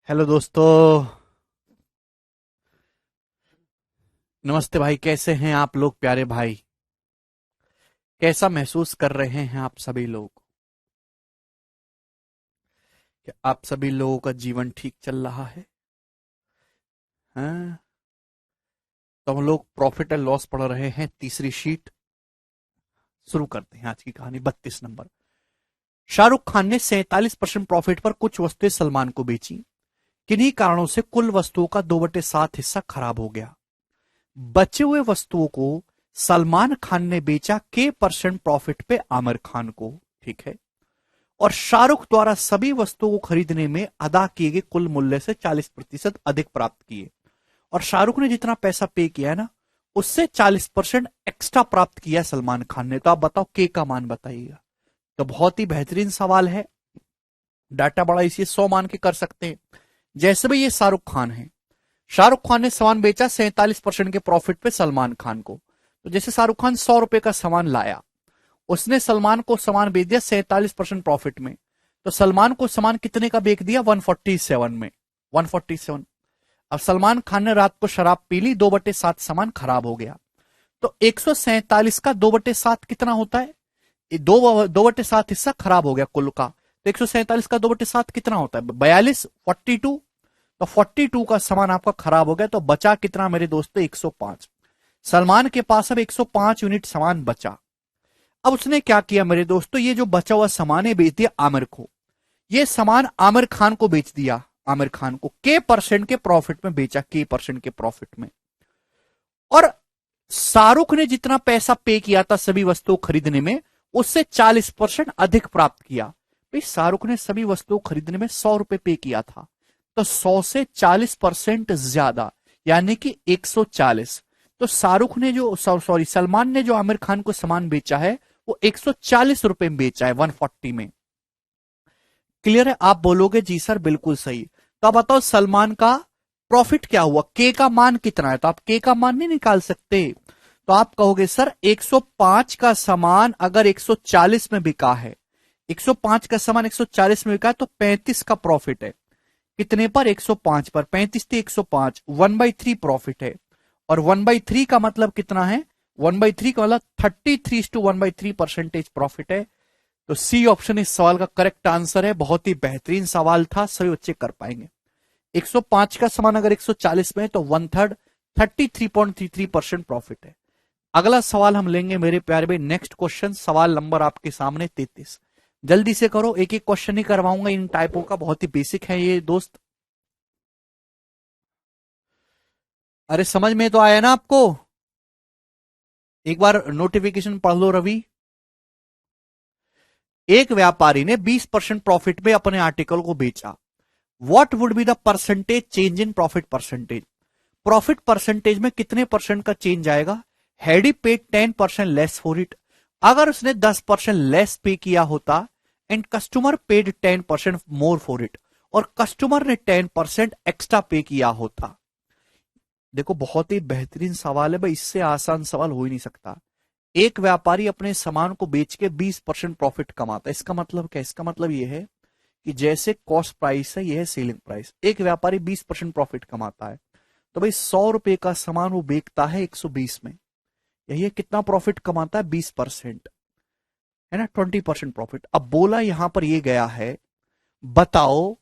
Hello दोस्तों। नमस्ते भाई, कैसे हैं आप लोग प्यारे भाई? कैसा महसूस कर रहे हैं आप सभी लोग? क्या आप सभी लोगों का जीवन ठीक चल रहा है? हाँ? तो हम लोग प्रॉफिट एंड लॉस पढ़ रहे हैं, तीसरी शीट। शुरू करते हैं आज की कहानी। 32 नंबर। शाहरुख खान ने 47% प्रॉफिट पर कुछ वस्तुएं सलमान को बेची। किन्हीं कारणों से कुल वस्तुओं का 2/7 हिस्सा खराब हो गया। बचे हुए वस्तुओं को सलमान खान ने बेचा के परसेंट प्रॉफिट पे आमिर खान को। ठीक है। और शाहरुख द्वारा सभी वस्तुओं को खरीदने में अदा किए गए कुल मूल्य से 40% अधिक प्राप्त किए। और शाहरुख ने जितना पैसा पे किया है ना, उससे 40% एक्स्ट्रा प्राप्त किया है सलमान खान ने। तो आप बताओ के का मान बताइएगा। तो बहुत ही बेहतरीन सवाल है। डाटा बड़ा इसी 100 मान के कर सकते हैं। जैसे भी ये शाहरुख खान है, शाहरुख खान ने सामान बेचा 47% के प्रॉफिट पे सलमान खान को। तो जैसे शाहरुख खान 100 रुपए का सामान लाया, उसने सलमान को सामान बेच दिया 47% प्रॉफिट में। तो सलमान को सामान कितने का बेच दिया? 147 में। 147। अब सलमान खान ने रात को शराब पी ली, 2/7 सामान खराब हो गया। तो 147 का 2/7 कितना होता है? 2/7 हिस्सा खराब हो गया कुल का। तो 147 का 2/7 कितना होता है? 42, 42। तो 42 का सामान आपका खराब हो गया। तो बचा कितना मेरे दोस्तों? 105। सलमान के पास अब 105 यूनिट सामान बचा। अब उसने क्या किया मेरे दोस्तों? ये जो बचा हुआ सामान है बेच दिया आमिर को। ये सामान आमिर खान को बेच दिया। आमिर खान को के परसेंट के प्रॉफिट में बेचा, के परसेंट के प्रॉफिट में। और शाहरुख ने जितना पैसा पे किया था सभी वस्तुओं खरीदने में, उससे 40% अधिक प्राप्त किया। भाई शाहरुख ने सभी वस्तुओं खरीदने में 100 रुपए पे किया था, तो 100 से 40% ज्यादा, यानी कि 140। तो शाहरुख ने जो सॉरी सलमान ने जो आमिर खान को सामान बेचा है, वो 140 रुपए में बेचा है, 140 में। क्लियर है? आप बोलोगे जी सर बिल्कुल सही। तो आप बताओ सलमान का प्रॉफिट क्या हुआ, के का मान कितना है? तो आप के का मान नहीं निकाल सकते। तो आप कहोगे सर 105 का सामान अगर 140 में बिका है, 105 का सामान 140 में बिका है, तो 35 का प्रॉफिट है। कितने पर? 105 पर। 35 थी 105, 1/3 प्रॉफिट है। और 1/3 का मतलब कितना है? 1/3 का मतलब 33:1/3% प्रॉफिट है। तो सी ऑप्शन इस सवाल का करेक्ट आंसर है। बहुत ही बेहतरीन सवाल था, सभी बच्चे कर पाएंगे। 105 का सामान अगर 140 में है तो 1/3, 33.33% प्रॉफिट है। अगला सवाल हम लेंगे मेरे प्यारे भाई। नेक्स्ट क्वेश्चन, सवाल नंबर आपके सामने 33। जल्दी से करो, एक एक क्वेश्चन ही करवाऊंगा इन टाइपों का, बहुत ही बेसिक है ये दोस्त। अरे समझ में तो आया ना आपको? एक बार नोटिफिकेशन पढ़ लो रवि। एक व्यापारी ने 20% प्रॉफिट में अपने आर्टिकल को बेचा। What would be the percentage change in profit percentage? Profit percentage में कितने परसेंट का चेंज आएगा? Had he paid 10% less for it. अगर उसने 10% लेस पे किया होता, and customer paid 10% more for it, और कस्टमर ने 10% एक्स्ट्रा पे किया होता। देखो बहुत ही बेहतरीन सवाल है भाई, इससे आसान सवाल हो ही नहीं सकता। एक व्यापारी अपने सामान को बेच के 20% प्रॉफिट कमाता है। इसका मतलब क्या? इसका मतलब यह है कि जैसे कॉस्ट प्राइस है, यह है सेलिंग प्राइस। एक व्यापारी 20% प्रॉफिट कमाता है, तो भाई 100 रुपए का सामान वो बेचता है 120 में। यही है, कितना प्रॉफिट कमाता है? 20%, है ना, 20% प्रॉफिट। अब बोला यहां पर ये गया है, बताओ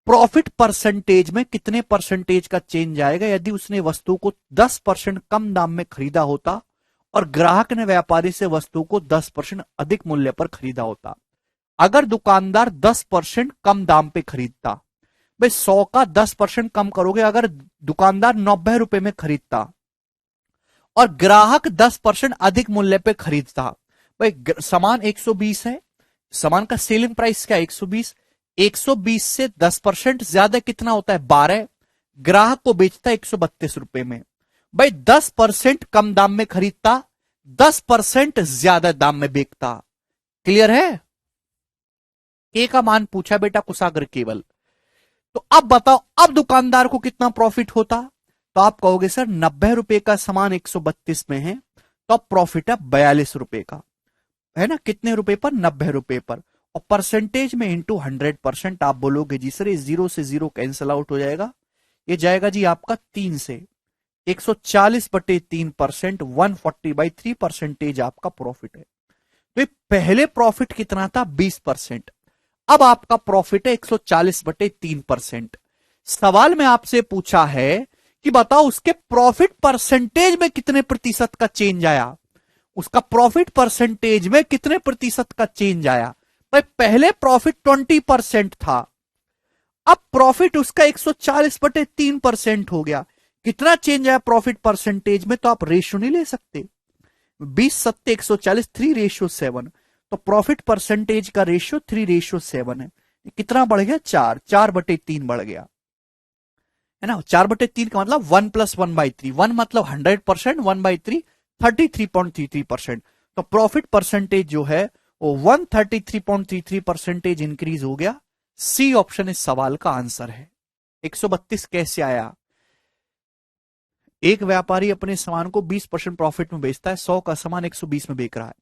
प्रॉफिट परसेंटेज में कितने परसेंटेज का चेंज आएगा यदि उसने वस्तु को 10% कम दाम में खरीदा होता और ग्राहक ने व्यापारी से वस्तु को 10% अधिक मूल्य पर खरीदा होता। अगर दुकानदार 10% कम दाम पे खरीदता, भाई 100 का 10% कम करोगे, अगर दुकानदार 90 रुपए में खरीदता और ग्राहक 10% अधिक मूल्य पे खरीदता, भाई सामान 120 है, सामान का सेलिंग प्राइस क्या? 120। 120 से 10% ज्यादा कितना होता है? 12। ग्राहक को बेचता है 132 रुपए में। भाई 10% कम दाम में खरीदता, 10% ज्यादा दाम में बेचता। क्लियर है? ए का मान पूछा बेटा कुशाग्र केवल। तो अब बताओ, अब दुकानदार को कितना प्रॉफिट होता? तो आप कहोगे सर 90 रुपए का सामान 132 में है, तो अब प्रॉफिट है 42 रुपए का, है ना। कितने रुपए पर? 90 रुपए पर। और परसेंटेज में इंटू 100%। आप बोलोगे जी सर ये 0 से 0 कैंसिल आउट हो जाएगा, ये जाएगा जी आपका 3 से। 140/3%, 140/3% आपका प्रॉफिट है। तो ये पहले प्रॉफिट कितना था? 20%। अब आपका प्रॉफिट है 140/3%। सवाल में आपसे पूछा है कि बताओ उसके प्रॉफिट परसेंटेज में कितने प्रतिशत का चेंज आया, उसका प्रॉफिट परसेंटेज में कितने प्रतिशत का चेंज आया। भाई पहले प्रॉफिट 20% था, अब प्रॉफिट उसका 140/3% हो गया। कितना चेंज आया प्रॉफिट परसेंटेज में? तो आप रेशियो नहीं ले सकते, 20 + 7 = 140, 3:7। तो प्रॉफिट परसेंटेज का रेशियो 3:7 है। कितना बढ़ गया? 4, 4/3 बढ़ गया, है ना। 4/3 का मतलब 1 + 1/3, 1 मतलब 100%, 1/3 33.33%। तो प्रॉफिट परसेंटेज जो है वो 133.33% इंक्रीज हो गया। सी ऑप्शन इस सवाल का आंसर है। 132 कैसे आया? एक व्यापारी अपने सामान को 20% प्रॉफिट में बेचता है, 100 का सामान 120 में बेच रहा है।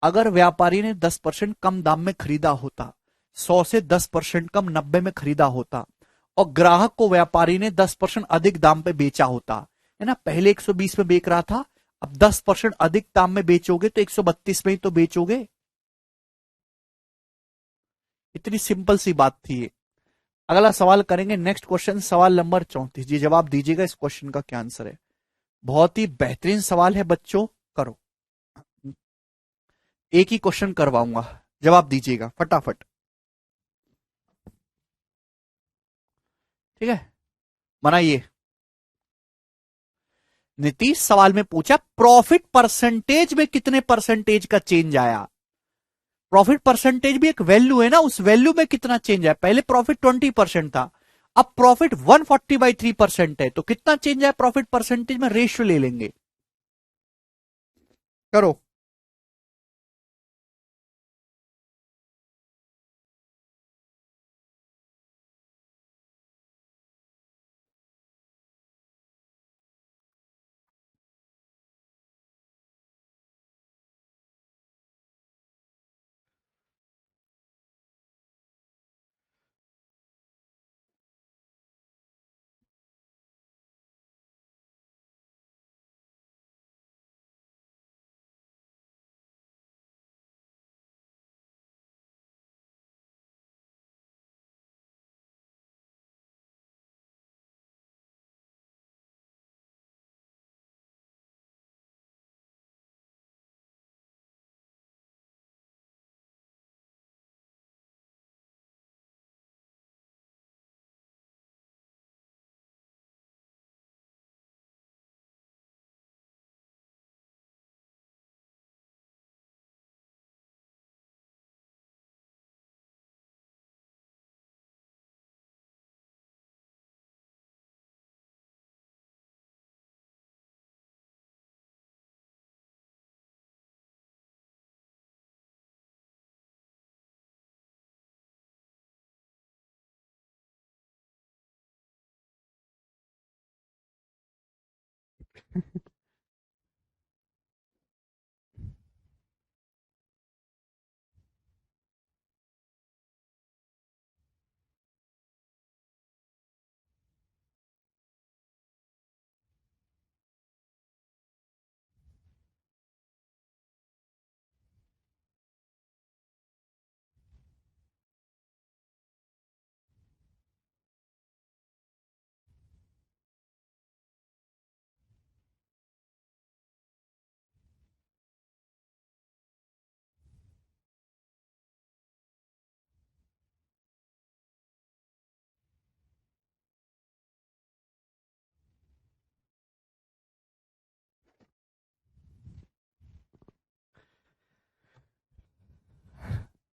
अगर व्यापारी ने 10% कम दाम में खरीदा होता, 100 से 10% कम 90 में खरीदा होता, और ग्राहक को व्यापारी ने 10% अधिक दाम पे बेचा होता, है ना। पहले 120 में बेच रहा था, अब 10% अधिक दाम में बेचोगे तो 132 में ही तो बेचोगे। इतनी सिंपल सी बात थी ये। अगला सवाल करेंगे, नेक्स्ट क्वेश्चन, सवाल नंबर 34। जी जवाब दीजिएगा इस क्वेश्चन का क्या आंसर है। बहुत ही बेहतरीन सवाल है बच्चों, करो। एक ही क्वेश्चन करवाऊंगा, जवाब दीजिएगा फटाफट, ठीक है। बनाइए। नीतीश सवाल में पूछा प्रॉफिट परसेंटेज में कितने परसेंटेज का चेंज आया। प्रॉफिट परसेंटेज भी एक वैल्यू है ना, उस वैल्यू में कितना चेंज आया। पहले प्रॉफिट 20% था, अब प्रॉफिट 140/3% है, तो कितना चेंज आया प्रॉफिट परसेंटेज में? रेशियो ले लेंगे, करो।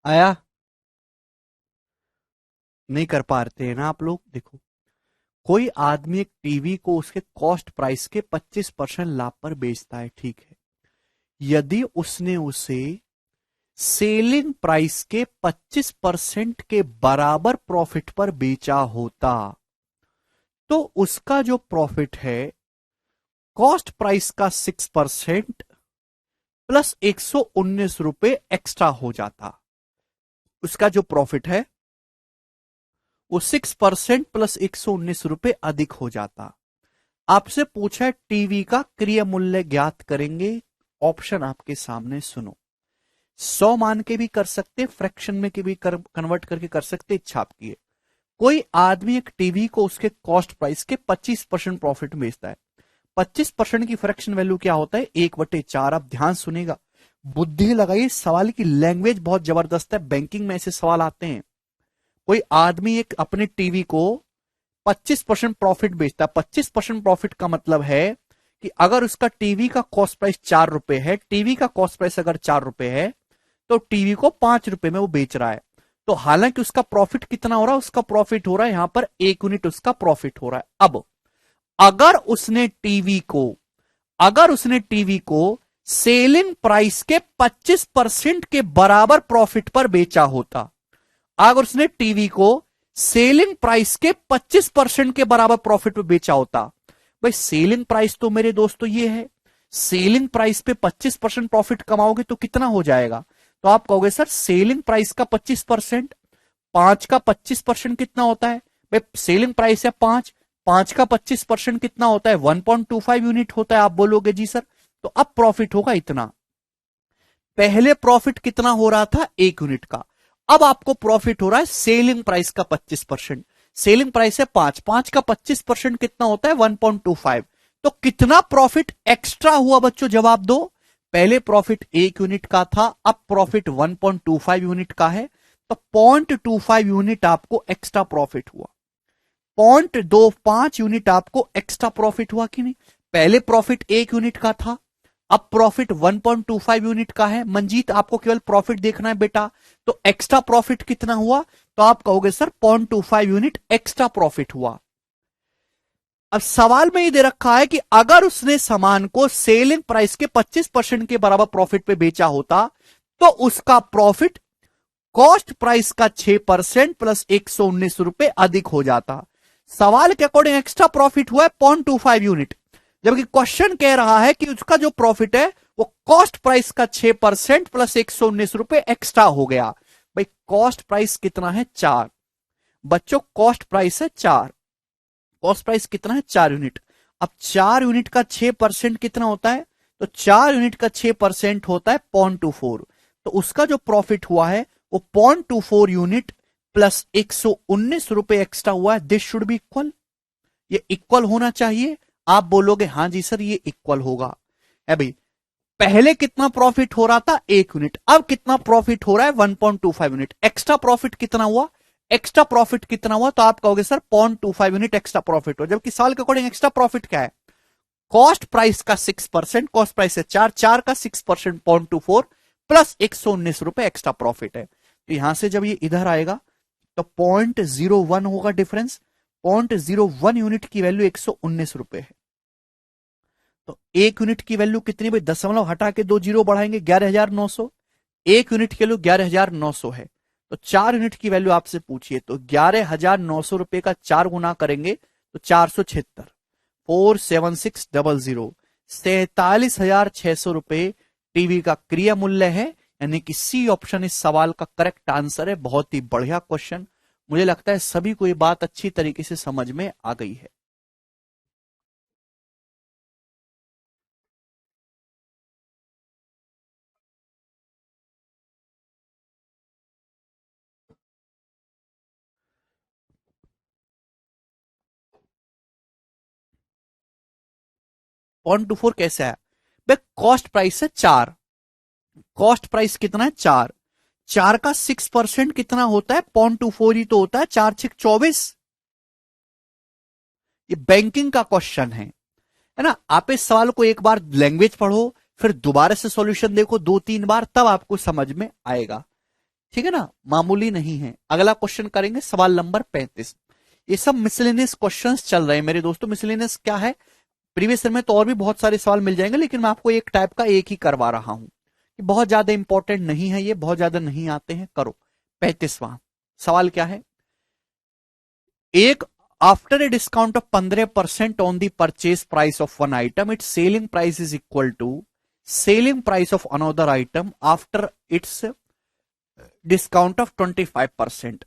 आया? नहीं कर पाते हैं ना आप लोग। देखो, कोई आदमी एक टीवी को उसके कॉस्ट प्राइस के 25% लाभ पर बेचता है, ठीक है। यदि उसने उसे सेलिंग प्राइस के 25% के बराबर प्रॉफिट पर बेचा होता, तो उसका जो प्रॉफिट है कॉस्ट प्राइस का 6% प्लस 119 रुपए एक्स्ट्रा हो जाता। उसका जो प्रॉफिट है वो 6% प्लस 119 रुपए अधिक हो जाता। आपसे पूछा है टीवी का क्रय मूल्य ज्ञात करेंगे। ऑप्शन आपके सामने सुनो। 100 मान के भी कर सकते, फ्रैक्शन में के भी कन्वर्ट करके कर सकते, इच्छा आपकी है। कोई आदमी एक टीवी को उसके कॉस्ट प्राइस के 25% प्रॉफिट में बेचता है। 25% की फ्रैक्शन वैल्यू क्या होता है? 1/4। आप ध्यान सुनेगा, बुद्धि लगाइए, सवाल की लैंग्वेज बहुत जबरदस्त है। बैंकिंग में ऐसे सवाल आते हैं। कोई आदमी एक अपने टीवी को 25% प्रॉफिट बेचता है। 25% प्रॉफिट का मतलब है कि अगर उसका टीवी का कॉस्ट प्राइस 4 रुपए है, टीवी का कॉस्ट प्राइस अगर 4 रुपए है, तो टीवी को 5 रुपए में वो बेच रहा है। तो हालांकि उसका प्रॉफिट कितना हो रहा है? उसका प्रॉफिट हो रहा है यहां पर 1 यूनिट उसका प्रॉफिट हो रहा है। अब अगर उसने टीवी को सेलिंग प्राइस के 25% के बराबर प्रॉफिट पर बेचा होता, अगर उसने टीवी को सेलिंग प्राइस के 25% के बराबर प्रॉफिट पे बेचा होता, भाई सेलिंग प्राइस तो मेरे दोस्तों ये है, सेलिंग प्राइस पे 25% प्रॉफिट कमाओगे तो कितना हो जाएगा? तो आप कहोगे सर सेलिंग प्राइस का 25%, 5 का 25% कितना होता है? भाई सेलिंग प्राइस है 5, 5 का 25% कितना होता है? 1.25 यूनिट होता है। आप बोलोगे जी सर, तो अब प्रॉफिट होगा इतना। पहले प्रॉफिट कितना हो रहा था? 1 यूनिट का। अब आपको प्रॉफिट हो रहा है सेलिंग प्राइस का 25%। सेलिंग प्राइस है 5, 5 का 25% कितना होता है? 1.25। तो कितना प्रॉफिट एक्स्ट्रा हुआ बच्चों? जवाब दो। पहले प्रॉफिट 1 यूनिट का था, अब प्रॉफिट 1.25 यूनिट का है, तो 0.25 यूनिट आपको एक्स्ट्रा प्रॉफिट हुआ। 0.25 यूनिट आपको एक्स्ट्रा प्रॉफिट हुआ कि नहीं? पहले प्रॉफिट 1 यूनिट का था, अब प्रॉफिट 1.25 यूनिट का है। मंजीत आपको केवल प्रॉफिट देखना है बेटा, तो एक्स्ट्रा प्रॉफिट कितना हुआ? तो आप कहोगे सर 0.25 यूनिट एक्स्ट्रा प्रॉफिट हुआ। अब सवाल में ये दे रखा है कि अगर उसने सामान को सेलिंग प्राइस के 25% के बराबर प्रॉफिट पे बेचा होता, तो उसका प्रॉफिट कॉस्ट प्राइस का 6% प्लस 119 रुपए अधिक हो जाता। सवाल के अकॉर्डिंग एक्स्ट्रा प्रॉफिट हुआ है 0.25 यूनिट, जबकि क्वेश्चन कह रहा है कि उसका जो प्रॉफिट है वो कॉस्ट प्राइस का 6% प्लस 119 रुपए एक्स्ट्रा हो गया। भाई कॉस्ट प्राइस कितना है? 4। बच्चों कॉस्ट प्राइस है 4, कॉस्ट प्राइस कितना है? 4 यूनिट। अब 4 यूनिट का 6% कितना होता है? तो 4 यूनिट का 6% होता है 0.24। तो उसका जो प्रॉफिट हुआ है वो 0.24 यूनिट प्लस 119 रुपए एक्स्ट्रा हुआ है। दिस शुड बी इक्वल, ये इक्वल होना चाहिए। आप बोलोगे हां जी सर ये इक्वल होगा। है भाई, पहले कितना प्रॉफिट हो रहा था? 1 यूनिट, अब कितना प्रॉफिट हो रहा है? 1.25 यूनिट। एक्स्ट्रा प्रॉफिट कितना हुआ? एक्स्ट्रा प्रॉफिट कितना हुआ? तो आप कहोगे सर 0.25 यूनिट एक्स्ट्रा प्रॉफिट हो, जबकि साल के अकॉर्डिंग एक्स्ट्रा प्रॉफिट क्या है? कॉस्ट प्राइस का 6%, कॉस्ट प्राइस है 4, 4 का 6% 0.24 प्लस 119 रुपए एक्स्ट्रा प्रॉफिट है। तो यहां से जब ये इधर आएगा तो 0.01 होगा डिफरेंस। 0.01 यूनिट की वैल्यू 119 रुपए है। तो 1 यूनिट की वैल्यू कितनी? भाई दशमलव हटा के 2 जीरो बढ़ाएंगे 11,900। 1 यूनिट की वैल्यू 11,900 है, तो 4 यूनिट की वैल्यू आपसे पूछिए तो 11,900 रुपए का 4 गुना करेंगे तो 476, 47600, 47,600 रुपए टीवी का क्रय मूल्य है। यानी कि सी ऑप्शन इस सवाल का करेक्ट आंसर है। बहुत ही बढ़िया क्वेश्चन। मुझे लगता है सभी को ये बात अच्छी तरीके से समझ में आ गई है। पॉइंट टू फोर कैसे है? भाई कॉस्ट प्राइस है 4, कॉस्ट प्राइस कितना है? 4, 4 का 6% कितना होता है? 0.24 ही तो होता है। 4 6 24। ये बैंकिंग का क्वेश्चन है ना। आप इस सवाल को एक बार लैंग्वेज पढ़ो, फिर दोबारा से सॉल्यूशन देखो 2-3 बार, तब आपको समझ में आएगा। ठीक है ना, मामूली नहीं है। अगला क्वेश्चन करेंगे सवाल नंबर 35। ये सब मिसलेनियस क्वेश्चंस चल रहे हैं मेरे दोस्तों। मिसलेनियस क्या है? प्रीवियस ईयर में तो और भी बहुत सारे सवाल मिल जाएंगे, लेकिन मैं आपको एक टाइप का एक ही करवा रहा हूं। बहुत ज्यादा इंपॉर्टेंट नहीं है, ये बहुत ज्यादा नहीं आते हैं। करो 35वां सवाल क्या है? एक after a discount of 15% on the purchase price of one item, its selling price is equal to selling price of another item after its discount of 25%.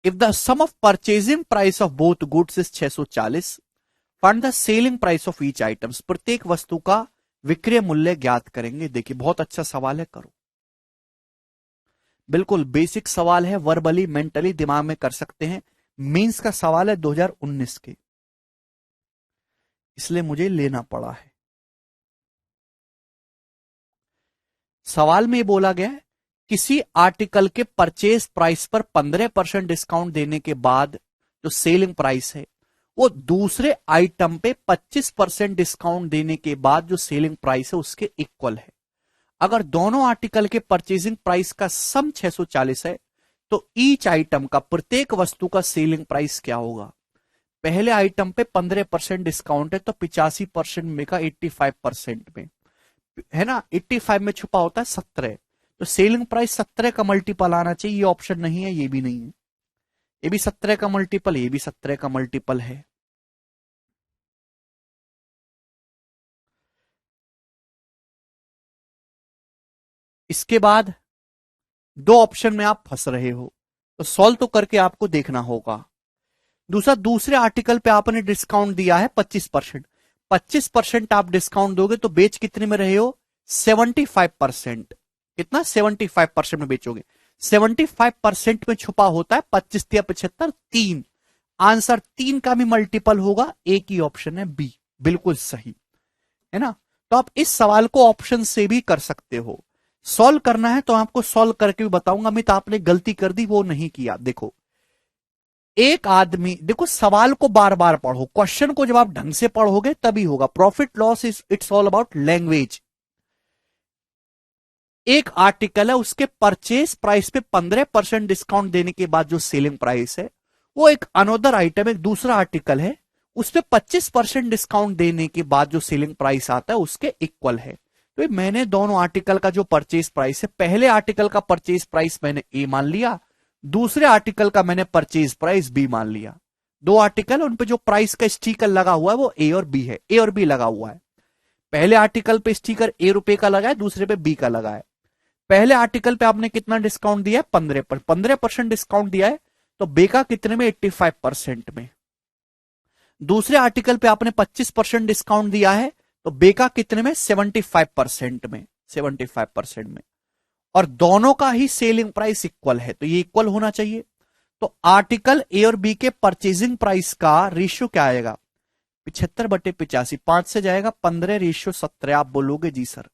If the sum of purchasing price of both goods is 640, find the selling price of each items. प्रत्येक वस्तु का विक्रय मूल्य ज्ञात करेंगे। देखिए बहुत अच्छा सवाल है, करो। बिल्कुल बेसिक सवाल है, वर्बली मेंटली दिमाग में कर सकते हैं। मींस का सवाल है 2019 के, इसलिए मुझे लेना पड़ा है। सवाल में बोला गया है किसी आर्टिकल के परचेज प्राइस पर 15% डिस्काउंट देने के बाद जो सेलिंग प्राइस है वो दूसरे आइटम पे 25% डिस्काउंट देने के बाद जो सेलिंग प्राइस है उसके इक्वल है। अगर दोनों आर्टिकल के परचेजिंग प्राइस का सम 640 है तो ईच आइटम का, प्रत्येक वस्तु का सेलिंग प्राइस क्या होगा। पहले आइटम पे 15% डिस्काउंट है तो 85% में का 85% में है ना, 85 में छुपा होता है 17, तो सेलिंग प्राइस 17 का मल्टीपल आना चाहिए। ये ऑप्शन नहीं है, ये भी नहीं है, ये भी 17 का मल्टीपल, ये भी 17 का मल्टीपल है। इसके बाद दो ऑप्शन में आप फंस रहे हो, तो सॉल्व तो करके आपको देखना होगा। दूसरा, दूसरे आर्टिकल पे आपने डिस्काउंट दिया है 25%, 25% आप डिस्काउंट दोगे तो बेच कितने में रहे हो, 75%। कितना, 75% में बेचोगे। 75% में छुपा होता है 25 या 75, 3। आंसर 3 का भी मल्टीपल होगा, एक ही ऑप्शन है बी, बिल्कुल सही है ना। तो आप इस सवाल को ऑप्शन से भी कर सकते हो। सॉल्व करना है तो आपको सॉल्व करके भी बताऊंगा। अमित आपने गलती कर दी, वो नहीं किया। देखो एक आदमी, देखो सवाल को बार बार पढ़ो, क्वेश्चन को जब आप ढंग से पढ़ोगे तभी होगा। Profit loss is it's all about language. एक आर्टिकल है, उसके परचेज प्राइस पे 15% डिस्काउंट देने के बाद जो सेलिंग प्राइस है वो एक अनोदर आइटम, एक दूसरा आर्टिकल है, उस पे 25% डिस्काउंट देने के बाद जो सेलिंग प्राइस आता है उसके इक्वल है। तो मैंने दोनों आर्टिकल का जो परचेज प्राइस है, पहले आर्टिकल का परचेज प्राइस मैंने ए मान लिया, दूसरे आर्टिकल का मैंने परचेज प्राइस बी मान लिया। दो आर्टिकल, उन पे जो प्राइस का स्टिकर लगा हुआ है वो ए और बी है, ए और बी लगा हुआ है। पहले आर्टिकल पे स्टिकर ए रुपए का लगा है, दूसरे पे बी का लगा है। पहले आर्टिकल पे आपने कितना डिस्काउंट दिया है, 15% डिस्काउंट दिया है, तो बे का कितने में, 85% में। दूसरे आर्टिकल पे आपने 25% डिस्काउंट दिया है, तो बे का कितने में, 75% में, 75% में। और दोनों का ही सेलिंग प्राइस इक्वल है, तो ये इक्वल होना चाहिए। तो आर्टिकल ए और बी के परचेजिंग प्राइस का रेशियो क्या आएगा, 75/85, 5 से जाएगा 15:17। आप बोलोगे जी सर,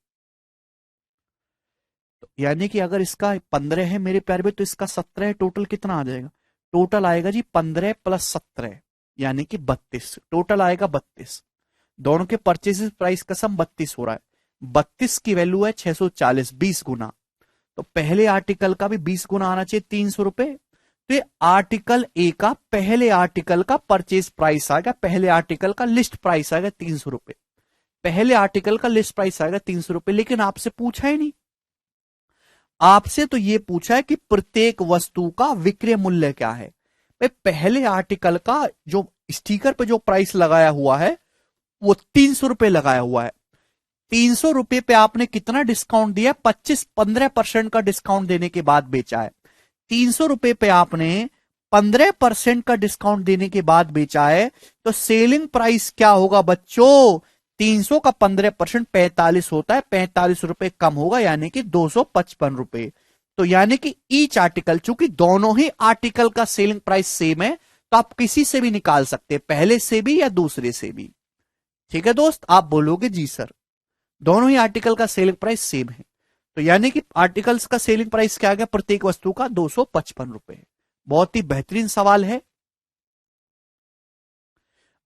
तो यानी कि अगर इसका 15 है मेरे प्यारे में, तो इसका 17 है, टोटल कितना आ जाएगा, टोटल आएगा जी 15 + 17 यानी कि 32, टोटल आएगा 32। दोनों के परचेज प्राइस का सम 32 हो रहा है। 32 की वैल्यू है 640, 20 गुना। तो पहले आर्टिकल का भी 20 गुना आना चाहिए, 300 रुपए। तो ये आर्टिकल ए का पहले आर्टिकल का परचेज प्राइस आएगा, पहले आर्टिकल का लिस्ट प्राइस आएगा 300 रुपए, पहले आर्टिकल का लिस्ट प्राइस आएगा 300 रुपए। लेकिन आपसे पूछा ही नहीं, आपसे तो ये पूछा है कि प्रत्येक वस्तु का विक्रय मूल्य क्या है। भाई पहले आर्टिकल का जो स्टिकर पे जो प्राइस लगाया हुआ है वो 300 रुपए लगाया हुआ है। 300 रुपए पे आपने कितना डिस्काउंट दिया, 15% का डिस्काउंट देने के बाद बेचा है। 300 रुपए पे आपने 15% का डिस्काउंट देने के बाद बेचा है, तो सेलिंग प्राइस क्या होगा बच्चों, 300 का 15% 45 होता है, 45 रुपए कम होगा यानी कि 255 रुपए। तो यानी कि ईच आर्टिकल, चूंकि दोनों ही आर्टिकल का सेलिंग प्राइस सेम है, तो आप किसी से भी निकाल सकते हैं, पहले से भी या दूसरे से भी। ठीक है दोस्त, आप बोलोगे जी सर, दोनों ही आर्टिकल का सेलिंग प्राइस सेम है, तो यानी कि आर्टिकल्स का सेलिंग प्राइस क्या आ गया, प्रत्येक वस्तु का 255 रुपए। बहुत ही बेहतरीन सवाल है।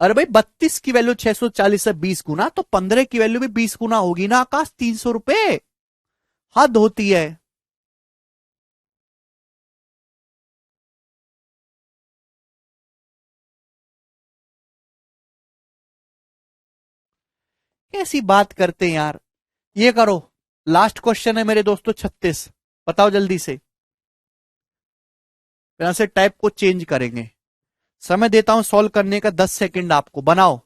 अरे भाई 32 की वैल्यू 640 से 20 गुना, तो 15 की वैल्यू भी 20 गुना होगी ना आकाश, 300 रुपए। हद होती है। कैसी बात करते हैं यार। ये करो, लास्ट क्वेश्चन है मेरे दोस्तों, 36। बताओ जल्दी से, यहां से टाइप को चेंज करेंगे। समय देता हूं सॉल्व करने का, 10 सेकंड आपको, बनाओ।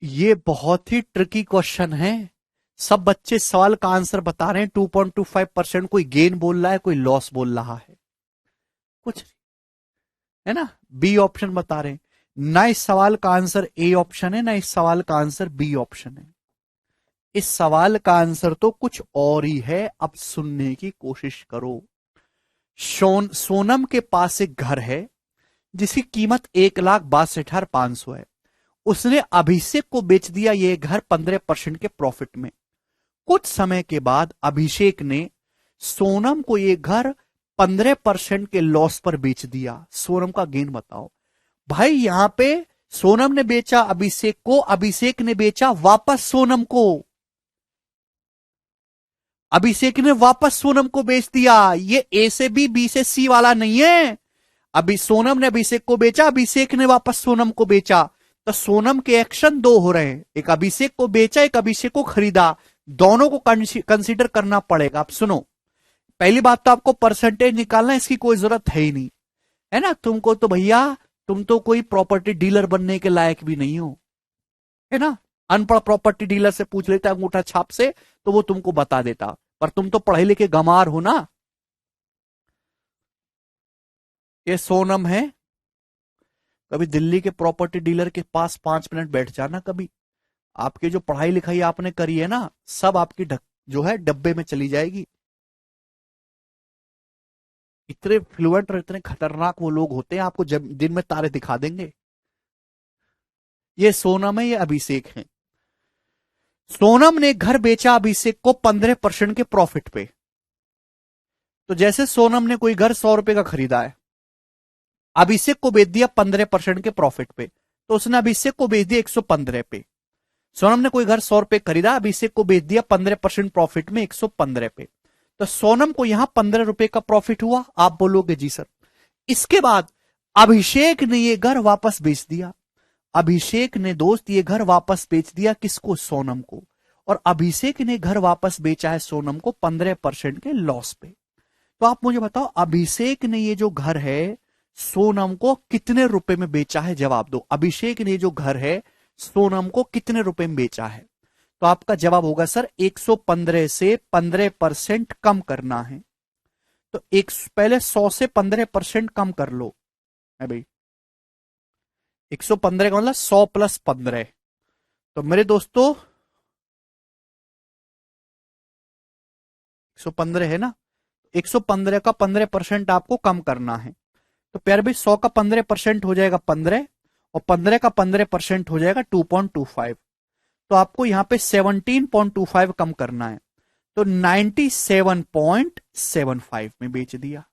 ये बहुत ही ट्रिकी क्वेश्चन है। सब बच्चे सवाल का आंसर बता रहे हैं। 2.25%। कोई गेन बोल रहा है, कोई लॉस बोल रहा है, कुछ है ना। बी ऑप्शन बता रहे हैं। ना इस सवाल का आंसर ए ऑप्शन है, ना इस सवाल का आंसर बी ऑप्शन है। इस सवाल का आंसर तो कुछ और ही है। अब सुनने की कोशिश करो। सोनम के पास एक घर है जिसकी कीमत 1,62,500 है। उसने अभिषेक को बेच दिया ये घर 15% के प्रॉफिट में। कुछ समय के बाद अभिषेक ने सोनम को ये घर 15% के लॉस पर बेच दिया। सोनम का गेन बताओ। भाई यहां पे सोनम ने बेचा अभिषेक को, अभिषेक ने बेचा वापस सोनम को, अभिषेक ने वापस सोनम को बेच दिया। ये ए से बी से सी वाला नहीं है। अभी सोनम ने अभिषेक को बेचा, अभिषेक ने वापस सोनम को बेचा। तो सोनम के एक्शन दो हो रहे हैं, एक अभिषेक को बेचा, एक अभिषेक को खरीदा। दोनों को कंसीडर करना पड़ेगा। अब सुनो, पहली बात तो आपको परसेंटेज निकालना, इसकी कोई जरूरत है ही नहीं, है ना। तुमको तो भैया, तुम तो कोई प्रॉपर्टी डीलर बनने के लायक भी नहीं हो, है ना। अनपढ़ प्रॉपर्टी डीलर से पूछ लेता अंगूठा छाप से, तो वो तुमको बता देता। पर तुम तो पढ़े लिखे गंवार हो ना। ये सोनम है। कभी दिल्ली के प्रॉपर्टी डीलर के पास 5 मिनट बैठ जाना कभी। आपकी जो पढ़ाई लिखाई आपने करी है ना, सब आपकी जो है डब्बे में चली जाएगी। इतने फ्लुएंट और इतने खतरनाक वो लोग होते हैं, आपको जब दिन में तारे दिखा देंगे। ये सोनम है, ये अभिषेक है। सोनम ने घर बेचा अभिषेक को 15% के प्रॉफिट पे। तो जैसे सोनम ने कोई घर 100 रुपए का खरीदा है, अभिषेक को बेच दिया 15% के प्रॉफिट पे, तो उसने अभिषेक को बेच दिया 115 पे। सोनम ने कोई घर 100 रुपए खरीदा, अभिषेक को बेच दिया 15% प्रॉफिट में 115 पे। तो सोनम को यहां 15 रुपए का प्रॉफिट हुआ। आप बोलोगे जी सर। इसके बाद अभिषेक ने ये घर वापस बेच दिया। अभिषेक ने दोस्त ये घर वापस बेच दिया किसको? सोनम को। और अभिषेक ने घर वापस बेचा है सोनम को 15% के लॉस पे। तो आप मुझे बताओ, अभिषेक ने ये जो घर है सोनम को कितने रुपए में बेचा है? जवाब दो। अभिषेक ने जो घर है सोनम को कितने रुपए में बेचा है? तो आपका जवाब होगा सर 115 से 15% कम करना है। तो पहले 100 से 15% कम कर लो है भाई। 115 का मतलब 100 प्लस 15। तो मेरे दोस्तों 115 है ना, 115 का 15% आपको कम करना है। तो प्यार भाई 100 का 15% हो जाएगा 15, और 15 का 15% हो जाएगा 2.25। तो आपको यहां पे 17.25 कम करना है। तो 97.75 में बेच दिया,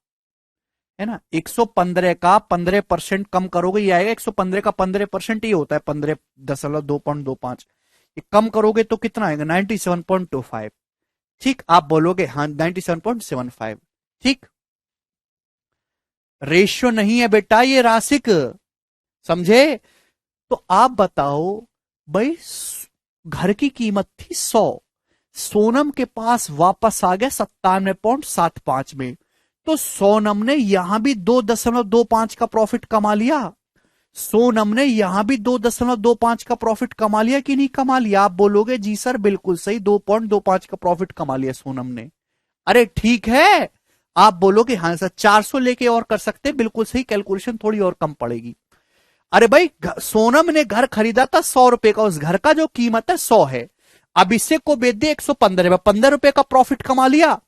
है ना। 115 का 15% कम करोगे ये आएगा। 115 का 15% ये होता है 15.225। ये कम करोगे तो कितना आएगा? 97.25। ठीक, आप बोलोगे हाँ 97.75। ठीक, रेशियो नहीं है बेटा, ये राशिक, समझे। तो आप बताओ भाई, घर की कीमत थी 100, सोनम के पास वापस आ गया 97.75 में। तो सोनम ने यहां भी 2.25 का प्रॉफिट कमा लिया। सोनम ने यहां भी 2.25 का प्रॉफिट कमा लिया कि नहीं कमा लिया? आप बोलोगे जी सर बिल्कुल सही, 2.25 का प्रॉफिट कमा लिया सोनम ने। अरे ठीक है, आप बोलोगे हाँ सर 400 लेके और कर सकते हैं, बिल्कुल सही, कैलकुलेशन थोड़ी और कम पड़ेगी। अरे भाई सोनम ने घर खरीदा था 100 रुपए का, उस घर का जो कीमत है 100 है। अभिषेक को बेच दिया 115 में, 15 रुपए का प्रॉफिट कमा लिया।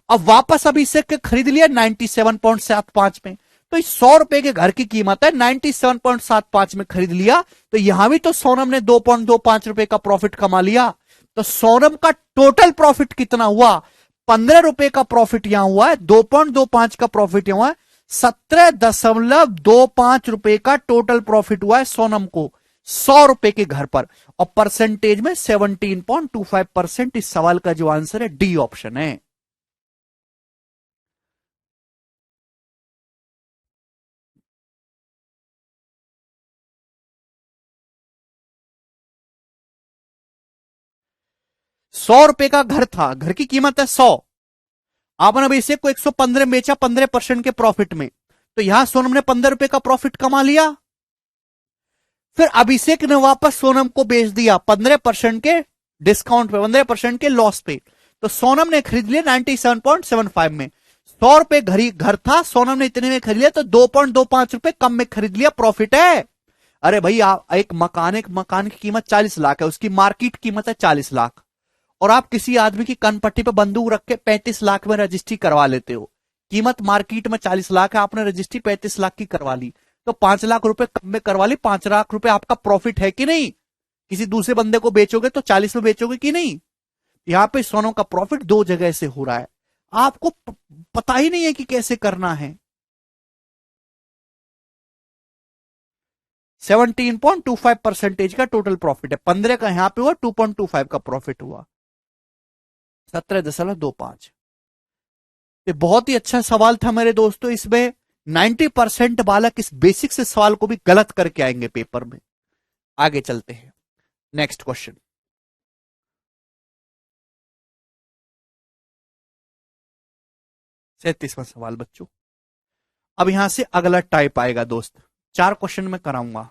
अब वापस अभिषेक के खरीद लिया 97.75 में। तो इस 100 रुपए के घर की कीमत है 97.75 में खरीद लिया। तो यहां भी तो सोनम ने 2.25 रुपए का प्रॉफिट कमा लिया। तो सोनम का टोटल प्रॉफिट कितना हुआ? 15 रुपए का प्रॉफिट यहां हुआ है, 2.25 का प्रॉफिट यहां हुआ है, 17.25 रुपए का टोटल प्रॉफिट हुआ है सोनम को 100 रुपए के घर पर। और परसेंटेज में 17.25%। इस सवाल का जो आंसर है डी ऑप्शन है। ₹100 का घर था, घर की कीमत है 100, आपने अभी इसे को 115 बेचा 15% के प्रॉफिट में। तो यहां सोनम ने 15 रुपए का प्रॉफिट कमा लिया। फिर अभिषेक ने वापस सोनम को बेच दिया 15% के डिस्काउंट पे, 15% के लॉस पे। तो सोनम ने खरीद लिया 97.75 में। 100 रुपए घर था, सोनम ने इतने में खरीद लिया, तो 2.25 रुपए कम में खरीद लिया, प्रॉफिट है। अरे भाई, आप एक मकान की कीमत 40 लाख है, उसकी मार्केट कीमत है 40 लाख, और आप किसी आदमी की कनपट्टी पे बंदूक रख के 35 लाख में रजिस्ट्री करवा लेते हो। कीमत मार्केट में 40 लाख है, आपने रजिस्ट्री 35 लाख की करवा ली, तो 5 लाख रुपए कम में करवा ली, 5 लाख रुपए आपका प्रॉफिट है कि नहीं? किसी दूसरे बंदे को बेचोगे तो 40 में बेचोगे कि नहीं? यहां पे सोनों का प्रॉफिट दो जगह से हो रहा है, आपको पता ही नहीं है कि कैसे करना है। 17.25% का टोटल प्रॉफिट है, 15 का यहां पे हुआ, 2.25 का प्रॉफिट हुआ, 17.25। ये बहुत ही अच्छा सवाल था मेरे दोस्तों। इसमें 90% बालक इस बेसिक से सवाल को भी गलत करके आएंगे पेपर में। आगे चलते हैं, नेक्स्ट क्वेश्चन। 37वां सवाल बच्चों। अब यहां से अगला टाइप आएगा दोस्त, 4 क्वेश्चन में कराऊंगा।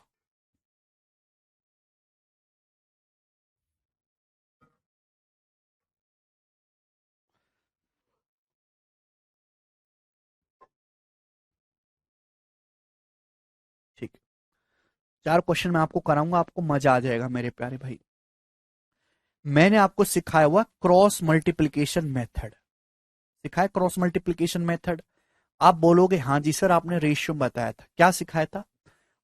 ठीक, 4 क्वेश्चन मैं आपको कराऊंगा, आपको मजा आ जाएगा मेरे प्यारे भाई। मैंने आपको सिखाया हुआ क्रॉस मल्टीप्लीकेशन मेथड, सिखाया क्रॉस मल्टीप्लीकेशन मेथड। आप बोलोगे हाँ जी सर, आपने रेशियो बताया था, क्या सिखाया था?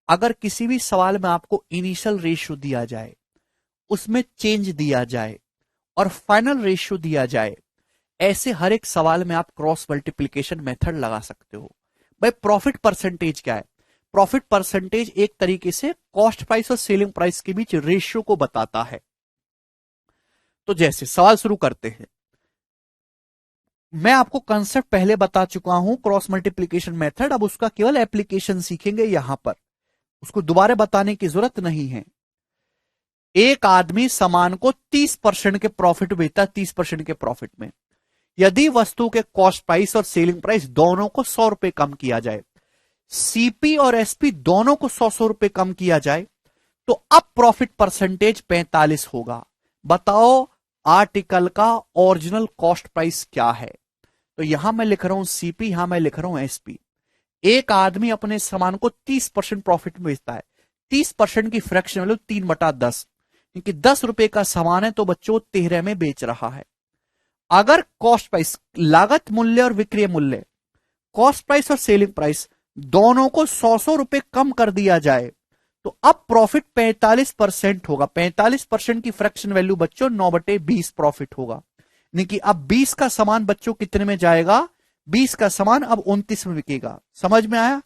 अगर किसी भी सवाल में आपको इनिशियल रेशियो दिया जाए, उसमें चेंज दिया जाए और फाइनल रेशियो दिया जाए, ऐसे हर एक सवाल में आप क्रॉस मल्टीप्लीकेशन मेथड लगा सकते हो। भाई प्रॉफिट परसेंटेज क्या है? प्रॉफिट परसेंटेज एक तरीके से कॉस्ट प्राइस और सेलिंग प्राइस के बीच रेशियो को बताता है। तो जैसे सवाल शुरू करते हैं, मैं आपको कंसेप्ट पहले बता चुका हूं क्रॉस मल्टीप्लीकेशन मेथड, अब उसका केवल एप्लीकेशन सीखेंगे यहां पर, उसको दोबारा बताने की जरूरत नहीं है। एक आदमी सामान को 30% के प्रॉफिट बेचता है, 30% के प्रॉफिट में। यदि वस्तु के कॉस्ट प्राइस और सेलिंग प्राइस दोनों को 100 रुपए कम किया जाए, सीपी और एसपी दोनों को 100 रुपए कम किया जाए, तो अब प्रॉफिट परसेंटेज 45 होगा। बताओ आर्टिकल का ओरिजिनल कॉस्ट प्राइस क्या है? तो यहां मैं लिख रहा हूं सीपी, यहां मैं लिख रहा हूं एसपी। एक आदमी अपने सामान को 30% प्रॉफिट में बेचता है, 30% की फ्रैक्शन वैल्यू 3/10, क्योंकि 10 रुपए का सामान है तो बच्चों 13 में बेच रहा है। अगर कॉस्ट प्राइस, लागत मूल्य और विक्रय मूल्य, कॉस्ट प्राइस और सेलिंग प्राइस दोनों को 100 रुपए कम कर दिया जाए, तो अब प्रॉफिट 45% होगा। 45% की फ्रैक्शन वैल्यू बच्चों 9/20 प्रॉफिट होगा। यानी कि अब 20 का सामान बच्चों कितने में जाएगा? 20 का सामान अब 29 में बिकेगा। समझ में आया?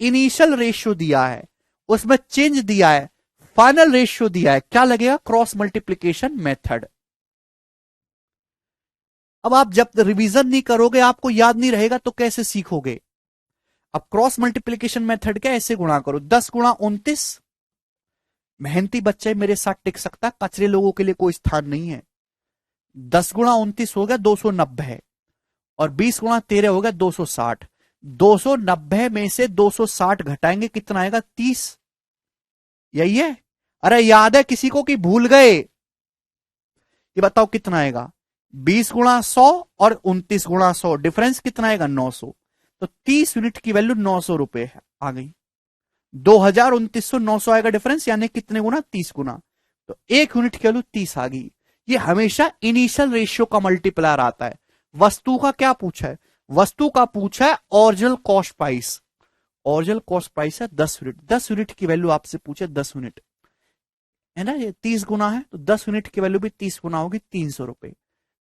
इनिशियल रेशियो दिया है, उसमें चेंज दिया है, फाइनल रेशियो दिया है, क्या लगेगा? Cross multiplication method. अब आप जब रिवीजन नहीं करोगे, आपको याद नहीं रहेगा, तो कैसे सीखोगे? अब क्रॉस मल्टीप्लीकेशन मेथड क्या, ऐसे गुणा करो, 10 गुणा 29, मेहनती बच्चे मेरे साथ टिक सकता है, कचरे लोगों के लिए कोई स्थान नहीं है। 10 गुणा 29 हो गया 290, और 20 गुणा 13 हो गया 260। 290 में से 260 घटाएंगे, कितना आएगा? 30। यही है? अरे याद है किसी को कि भूल गए? ये बताओ कितना आएगा? 20 गुणा 100 और 29 गुणा 100, डिफरेंस कितना आएगा? 900। तो 30 यूनिट की वैल्यू 900 रुपए है, आ गई। 2029 900 आएगा डिफरेंस, यानी कितने गुना? 30 गुना। तो 1 यूनिट की वैल्यू 30 आ गई। ये हमेशा इनिशियल रेशियो का मल्टीप्लायर आता है। वस्तु का क्या पूछा है? वस्तु का पूछा है original cost price. Original cost price है 10 यूनिट, 10 यूनिट की वैल्यू आपसे पूछे 10 यूनिट है ना, ये 30 गुना है, तो 10 यूनिट की वैल्यू भी 30 गुना होगी, 300 रुपए।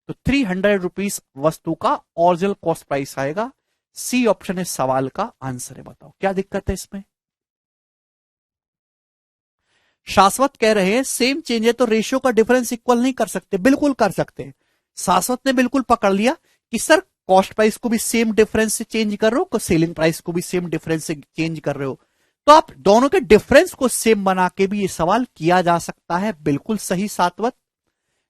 तो 300 रुपीज वस्तु का ओरिजिनल कॉस्ट प्राइस आएगा। सी ऑप्शन है सवाल का आंसर है। बताओ क्या दिक्कत है इसमें? शाश्वत कह रहे हैं सेम चेंज है तो रेशियो का डिफरेंस इक्वल नहीं कर सकते। बिल्कुल कर सकते हैं। शाश्वत ने बिल्कुल पकड़ लिया कि सर कॉस्ट प्राइस को भी सेम डिफरेंस से चेंज कर रहे हो, सेलिंग प्राइस को भी सेम डिफरेंस से चेंज कर रहे हो, तो आप दोनों के डिफरेंस को सेम बना के भी ये सवाल किया जा सकता है। बिल्कुल सही सातवत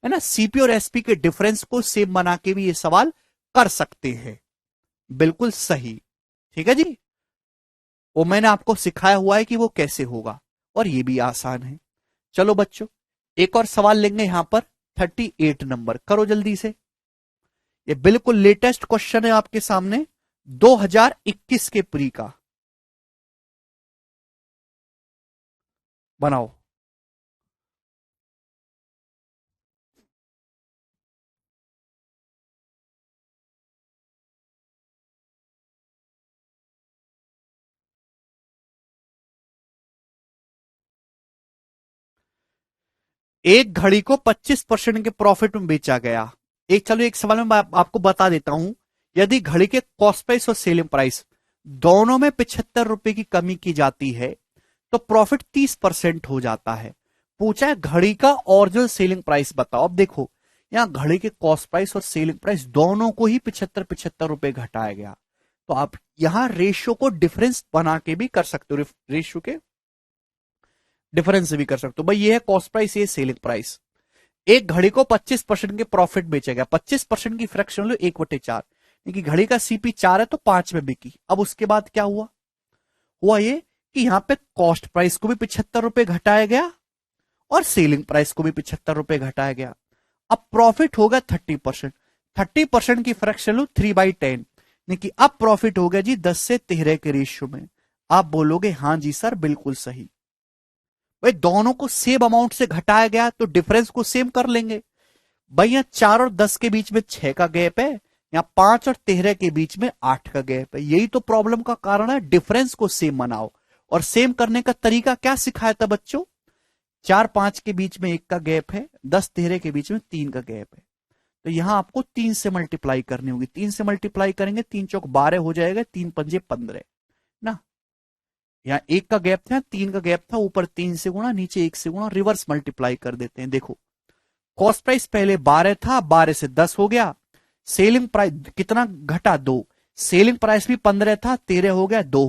है ना, सीपी और एसपी के डिफरेंस को सेम बना के भी ये सवाल कर सकते हैं। बिल्कुल सही। ठीक है जी, वो मैंने आपको सिखाया हुआ है कि वो कैसे होगा, और ये भी आसान है। चलो बच्चों, एक और सवाल लेंगे यहां पर। 38 नंबर, करो जल्दी से। ये बिल्कुल लेटेस्ट क्वेश्चन है आपके सामने, 2021 के प्री का। बनाओ। एक घड़ी को 25% के प्रॉफिट में बेचा गया। एक, चलो एक सवाल में मैं आपको बता देता हूं। यदि घड़ी के कॉस्ट प्राइस और सेलिंग प्राइस दोनों में 75 रुपए की कमी की जाती है तो प्रॉफिट 30% हो जाता है। पूछा है घड़ी का ओरिजिनल सेलिंग प्राइस बताओ। अब देखो, यहां घड़ी के कॉस्ट प्राइस और सेलिंग प्राइस दोनों को ही 75 75 रुपए घटाया गया। तो आप यहां रेशियो को डिफरेंस बना के भी कर सकते हो, रेशियो के डिफरेंस से भी कर सकते हो। भाई ये है कॉस्ट प्राइस, ये सेलिंग प्राइस। एक घड़ी को 25% के प्रॉफिट बेचा गया। 25% की फ्रैक्शन लो 1/4, क्योंकि घड़ी का सीपी 4 है तो 5 में बिकी। अब उसके बाद क्या हुआ? हुआ ये कि यहां पे कॉस्ट प्राइस को भी 75 रुपए घटाया गया और सेलिंग प्राइस को भी 75 रुपए घटाया गया। अब प्रॉफिट होगा 30%। 30% की फ्रैक्शन लो 3/10, यानी अब प्रॉफिट हो गया जी 10 से 13 के रेशियो में। आप बोलोगे हाँ जी सर बिल्कुल सही। भाई दोनों को सेम अमाउंट से घटाया गया तो डिफरेंस को सेम कर लेंगे। भाई यहाँ 4 और 10 के बीच में 6 का गैप है, यहाँ 5 और 13 के बीच में 8 का गैप है। यही तो प्रॉब्लम का कारण है, डिफरेंस को सेम बनाओ। और सेम करने का तरीका क्या सिखाया था बच्चों? 4 5 के बीच में 1 का गैप है, 10 13 के बीच में 3 का गैप है। तो यहां आपको 3 से मल्टीप्लाई करनी होगी। 3 से मल्टीप्लाई करेंगे, 3 चौक 12 हो जाएगा, 3 पंजे 15 ना। यहाँ 1 का गैप था, 3 का गैप था, ऊपर 3 से गुणा, नीचे 1 से गुणा, रिवर्स मल्टीप्लाई कर देते हैं। देखो, कॉस्ट प्राइस पहले 12 था, 12 से 10 हो गया। सेलिंग प्राइस कितना घटा? 2। सेलिंग प्राइस भी 15 था, 13 हो गया, 2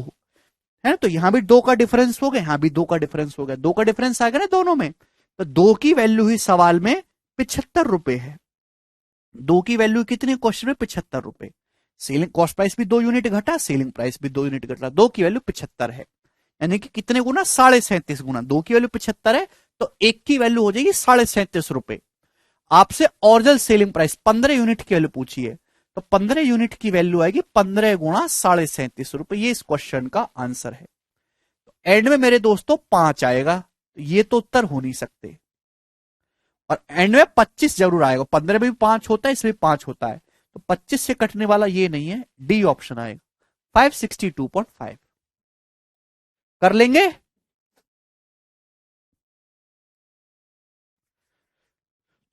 है ना। तो यहां भी 2 का डिफरेंस हो गया, यहां भी 2 का डिफरेंस हो गया। 2 का डिफरेंस आ गया ना दोनों में। तो 2 की वैल्यू ही सवाल में 75 रुपए है। 2 की वैल्यू कितनी क्वेश्चन में? 75 रुपए। सेलिंग कॉस्ट प्राइस भी 2 यूनिट घटा, सेलिंग प्राइस भी 2 यूनिट घटा, 2 की वैल्यू 75 है। यानी कि कितने गुना? 37.5 गुना। 2 की वैल्यू 75 है तो 1 की वैल्यू हो जाएगी 37.5 रुपए। आपसे ओरिजिनल सेलिंग प्राइस 15 यूनिट की वैल्यू पूछी है, तो 15 यूनिट की वैल्यू आएगी 15 गुणा 37.5 रुपए। ये इस क्वेश्चन का आंसर है। तो एंड में मेरे दोस्तों 5 आएगा, तो ये तो उत्तर हो नहीं सकते। और एंड में 25 जरूर आएगा। 15 में भी 5 होता है, इसमें भी 5 होता है, तो 25 से कटने वाला ये नहीं है, डी ऑप्शन आएगा। 562.5 कर लेंगे।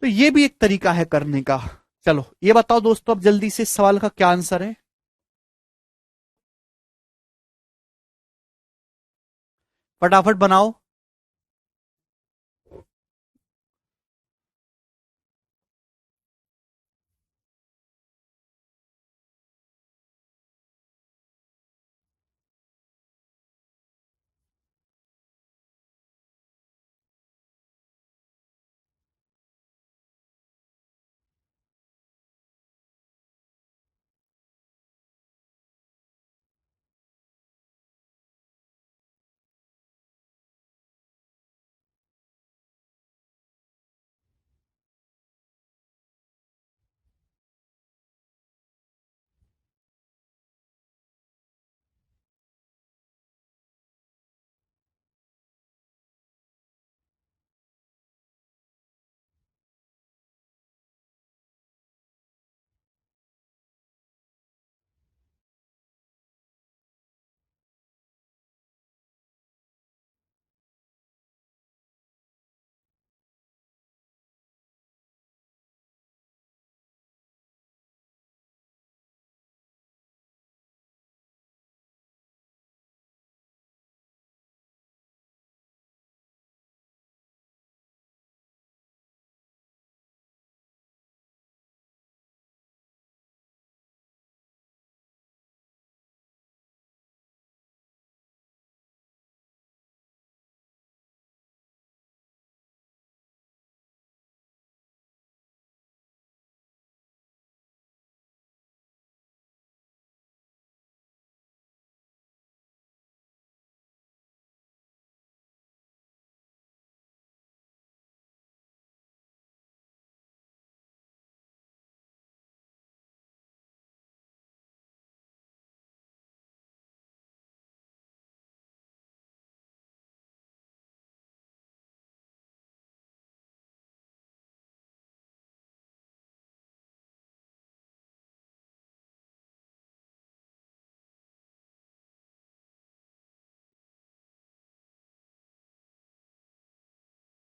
तो ये भी एक तरीका है करने का। चलो ये बताओ दोस्तों, अब जल्दी से इस सवाल का क्या आंसर है? फटाफट बनाओ।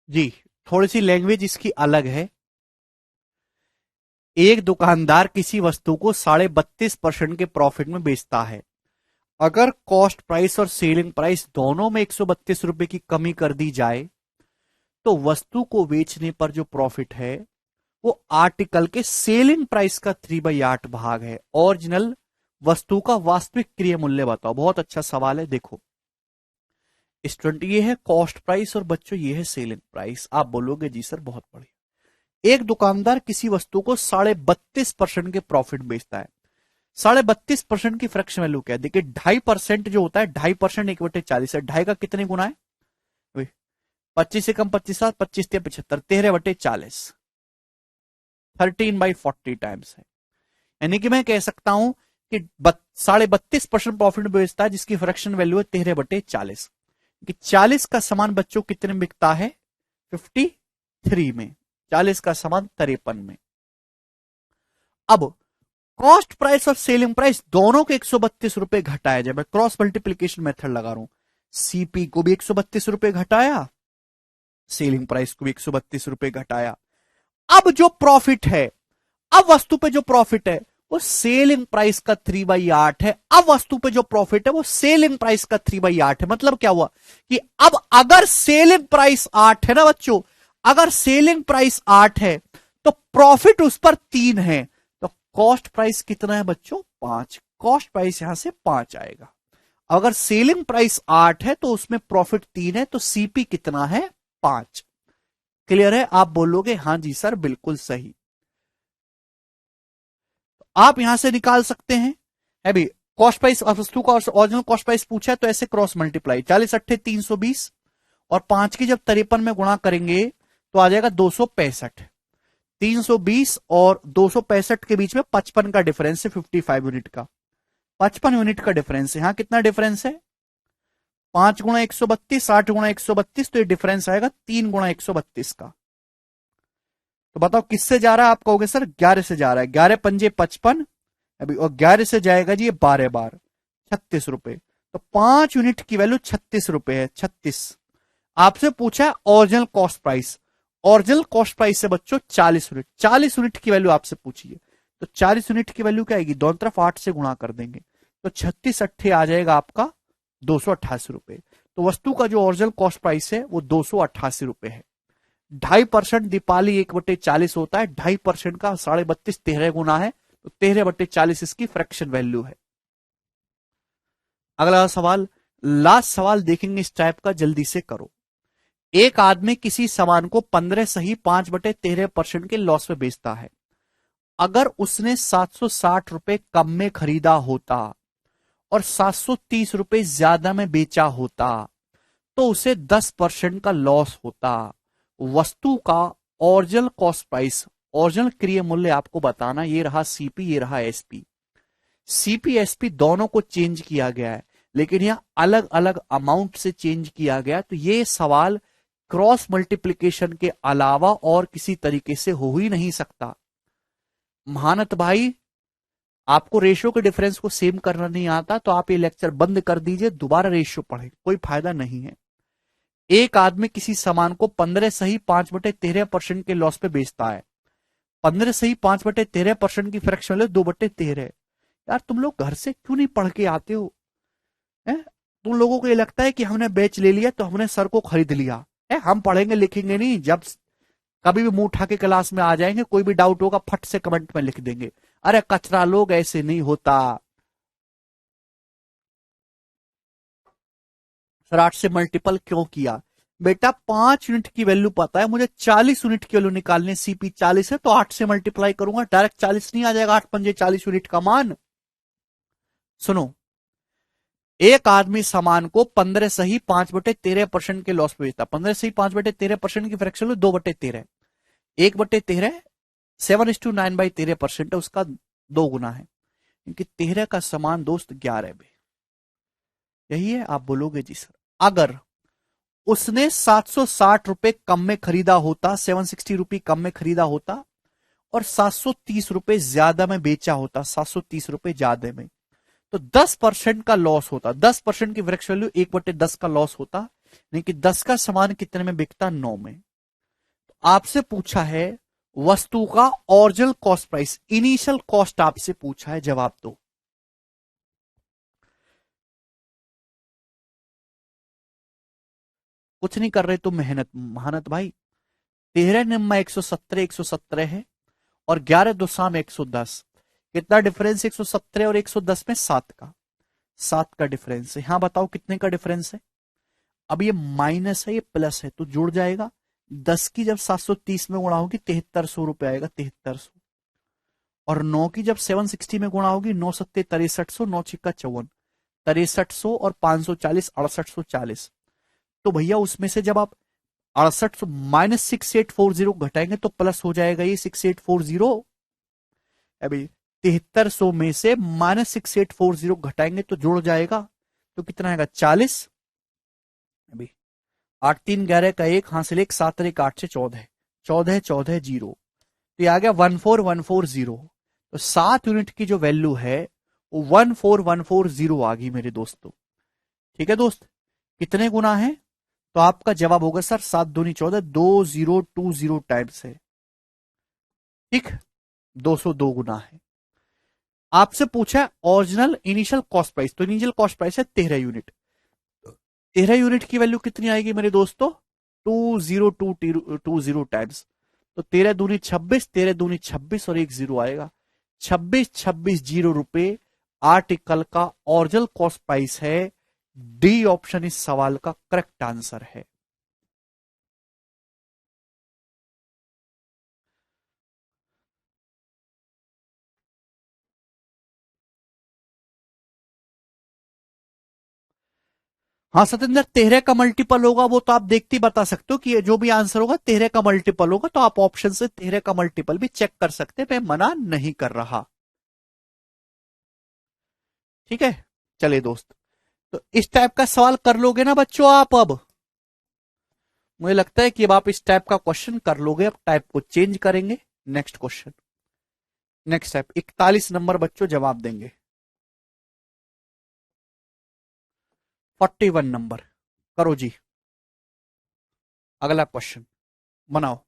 जी, थोड़ी सी लैंग्वेज इसकी अलग है। एक दुकानदार किसी वस्तु को 32.5% के प्रॉफिट में बेचता है। अगर कॉस्ट प्राइस और सेलिंग प्राइस दोनों में 132 रुपए की कमी कर दी जाए तो वस्तु को बेचने पर जो प्रॉफिट है वो आर्टिकल के सेलिंग प्राइस का 3/8 भाग है। ओरिजिनल वस्तु का वास्तविक क्रय मूल्य बताओ। बहुत अच्छा सवाल है। देखो स्टूडेंट, ये है कॉस्ट प्राइस और बच्चों ये है सेलिंग प्राइस। आप बोलोगे जी सर बहुत बढ़िया। एक दुकानदार किसी वस्तु को 32.5% के प्रॉफिट बेचता है। 32.5% की फ्रैक्शन वैल्यू क्या है? देखिए 2.5% जो होता है, 2.5% 1/40 है। 2.5 का कितने गुना है? 25 से कम 25, 7, 25 या 75, 13/40, 13/40 टाइम्स है। यानी कि मैं कह सकता हूं कि 32.5% प्रॉफिट बेचता है जिसकी फ्रैक्शन वैल्यू है 13/40। कि 40 का सामान बच्चों कितने में बिकता है? 53 में। 40 का सामान 53 में। अब कॉस्ट प्राइस और सेलिंग प्राइस दोनों को 132 रुपए घटाया जाए। मैं क्रॉस मल्टीप्लीकेशन मेथड लगा रहा हूं। सीपी को भी 132 रुपए घटाया, सेलिंग प्राइस को भी 132 रुपए घटाया। अब जो प्रॉफिट है, अब वस्तु पे जो प्रॉफिट है वो सेलिंग प्राइस का 3/8 है। अब वस्तु पे जो प्रॉफिट है वो सेलिंग प्राइस का 3/8 है। मतलब क्या हुआ कि अब अगर सेलिंग प्राइस 8 है ना बच्चों, अगर सेलिंग प्राइस 8 है तो प्रॉफिट उस पर 3 है। तो कॉस्ट प्राइस कितना है बच्चों? 5। कॉस्ट प्राइस यहां से 5 आएगा। अगर सेलिंग प्राइस 8 है तो उसमें प्रॉफिट 3 है, तो सीपी कितना है? 5। क्लियर है? आप बोलोगे हाँ जी सर बिल्कुल सही। आप यहां से निकाल सकते हैं। है भी कॉस्ट प्राइस और वस्तु का ओरिजिनल कॉस्ट प्राइस पूछा है तो ऐसे क्रॉस मल्टीप्लाई 40 अट्ठे 320 और 5 की जब 53 में गुणा करेंगे तो आ जाएगा 265। 320 और 265 के बीच में 55 का डिफरेंस है, 55 यूनिट का। 55 यूनिट का डिफरेंस है। यहां कितना डिफरेंस है? 5 गुणा 132, 8 गुणा 132, तो ये डिफरेंस आएगा 3 गुणा 132 का। तो बताओ किससे जा रहा है? आप कहोगे सर 11 से जा रहा है। 11 पंजे 55 अभी, और 11 से जाएगा जी ये 12 बार 36 रुपए। तो 5 यूनिट की वैल्यू 36 रुपए है। 36। आपसे पूछा है original cost price. Original cost price से बच्चों 40 यूनिट। 40 यूनिट की वैल्यू आपसे पूछी है तो 40 यूनिट की वैल्यू क्या आएगी? दोनों तरफ 8 से गुणा कर देंगे तो 36 अट्ठे आ जाएगा आपका 288 रुपए। तो वस्तु का जो ओरिजिनल कॉस्ट प्राइस है वो 288 रुपए है। 2.5% दीपाली 1/40 होता है। 2.5% का 32.5 13 गुना है, तो 13/40 इसकी फ्रैक्शन वैल्यू है। अगला सवाल, लास्ट सवाल देखेंगे इस टाइप का, जल्दी से करो। एक आदमी किसी सामान को 15 सही 5/13% के लॉस में बेचता है। अगर उसने 760 रुपए कम में खरीदा होता और 730 रुपए ज्यादा में बेचा होता तो उसे 10% का लॉस होता। वस्तु का ओरिजिनल कॉस्ट प्राइस, ओरिजिनल क्रय मूल्य आपको बताना। ये रहा सीपी, ये रहा एसपी। सीपी एसपी दोनों को चेंज किया गया है, लेकिन यह अलग अलग अमाउंट से चेंज किया गया। तो ये सवाल क्रॉस मल्टीप्लीकेशन के अलावा और किसी तरीके से हो ही नहीं सकता। महानत भाई, आपको रेशियो के डिफरेंस को सेम करना नहीं आता तो आप ये लेक्चर बंद कर दीजिए, दोबारा रेशियो पढ़े, कोई फायदा नहीं है। एक आदमी किसी सामान को 15 सही 5/13% के लॉस पे बेचता है। 15 सही 5/13% की फ्रैक्शन 2/13। यार तुम लोग घर से क्यों नहीं पढ़ के आते हो? है? तुम लोगों को ये लगता है कि हमने बैच ले लिया तो हमने सर को खरीद लिया है। हम पढ़ेंगे लिखेंगे नहीं, जब कभी भी मुंह उठा के क्लास में आ जाएंगे, कोई भी डाउट होगा फट से कमेंट में लिख देंगे। अरे कचरा लोग, ऐसे नहीं होता। सर 8 से मल्टीपल क्यों किया? बेटा 5 यूनिट की वैल्यू पता है मुझे, 40 यूनिट की वैल्यू निकालने। सीपी 40 है तो 8 से मल्टीप्लाई करूंगा, डायरेक्ट 40 नहीं आ जाएगा। 8 पंजे 40 यूनिट का मान। सुनो, एक आदमी सामान को 15 सही 5/13% के लॉस पे बेचता। 15 सही 5/13% की फ्रैक्शन 2/13। 1/13 7:9/13% है, उसका 2 गुना है, क्योंकि 13 का समान दोस्त 11 में। यही है? आप बोलोगे जी सर। अगर उसने 760 रुपए कम में खरीदा होता, 760 रुपए कम में खरीदा होता और 730 रुपए ज्यादा में बेचा होता, 730 रुपए ज्यादा में, तो 10% का लॉस होता। 10% की फ्रैक्शन वैल्यू 1/10 का लॉस होता। यानी कि 10 का सामान कितने में बिकता? 9 में। आपसे पूछा है वस्तु का original cost price, initial cost आपसे पूछा है, जवाब दो। कुछ नहीं कर रहे तो मेहनत मेहनत भाई। 13 नंबर 117, 117 है, और 11 दो शाम 110। कितना डिफरेंस 117 और 110 में? 7 का। 7 का डिफरेंस है। हाँ बताओ कितने का डिफरेंस है? अब ये माइनस है, ये प्लस है, तो जुड़ जाएगा। 10 की जब 730 में गुणा होगी 7300 रुपए आएगा, 7300। और 9 की जब 760 में गुणा होगी, 9 सत्ते 6300, 9 छिक्का 54, 6300 और 540, 6840। तो भैया उसमें से जब आप 68 माइनस 6840 घटाएंगे तो प्लस हो जाएगा ये 6840। अभी 7300 में से माइनस 6840 घटाएंगे तो जुड़ जाएगा। तो कितना आएगा? 40। अभी 8 3 11 का 1, हासिल 1 7 और 1 8 से 14, 14 14 जीरो। तो ये आ गया 14140। तो 7 यूनिट की जो वैल्यू है वो 14140 आ गई मेरे दोस्तों। ठीक है दोस्त, कितने गुना है? तो आपका जवाब होगा सर 7 दूनी 14, 2020 टाइम्स है। ठीक, 202 गुना है। आपसे पूछा है ओरिजिनल इनिशियल कॉस्ट प्राइस, तो इनिशियल कॉस्ट प्राइस है 13 यूनिट। 13 यूनिट की वैल्यू कितनी आएगी मेरे दोस्तों? 2020 टाइम्स। तो 13 दूनी 26, 13 दूनी 26 और 1 जीरो आएगा। 26 26 जीरो रुपए आर्टिकल का ओरिजिनल कॉस्ट प्राइस है। डी ऑप्शन इस सवाल का करेक्ट आंसर है। हाँ सत्येंद्र, 13 का मल्टीपल होगा वो तो आप देखते ही बता सकते हो कि ये जो भी आंसर होगा 13 का मल्टीपल होगा, तो आप ऑप्शन से 13 का मल्टीपल भी चेक कर सकते हैं, मैं मना नहीं कर रहा। ठीक है, चलिए दोस्त, तो इस टाइप का सवाल कर लोगे ना बच्चों आप? अब मुझे लगता है कि अब आप इस टाइप का क्वेश्चन कर लोगे। अब टाइप को चेंज करेंगे। Next question, next type 41 number बच्चों जवाब देंगे। 41 नंबर करो जी, अगला क्वेश्चन बनाओ।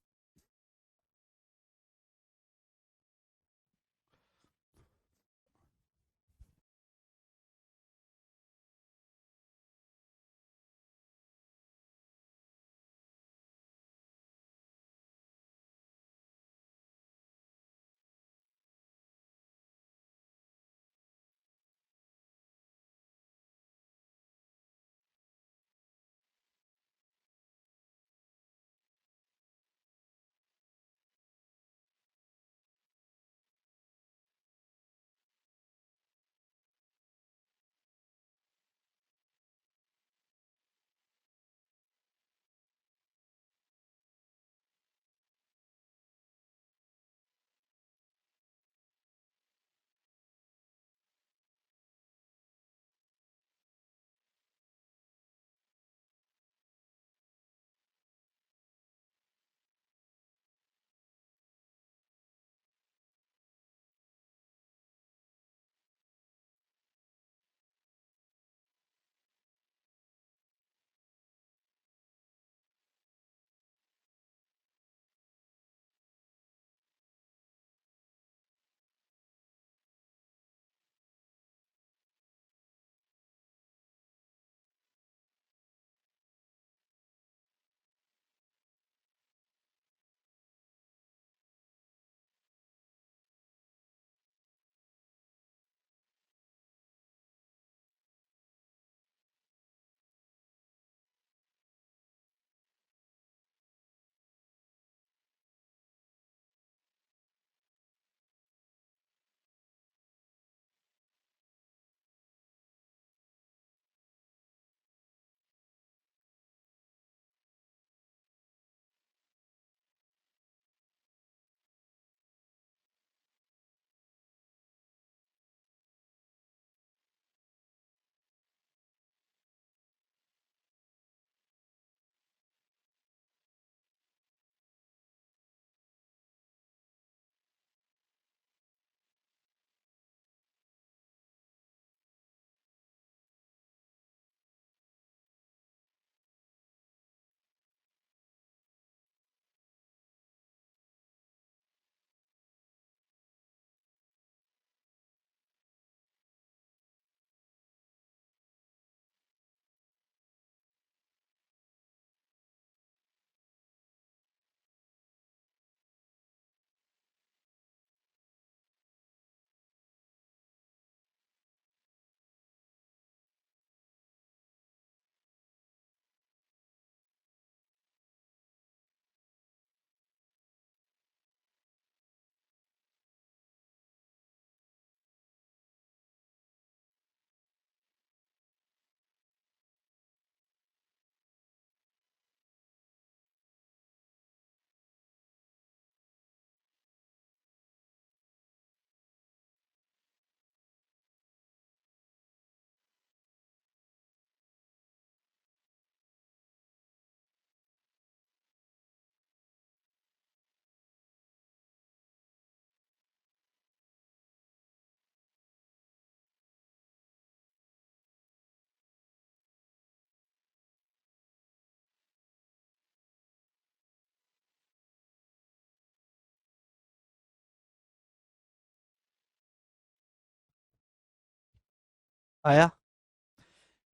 आया?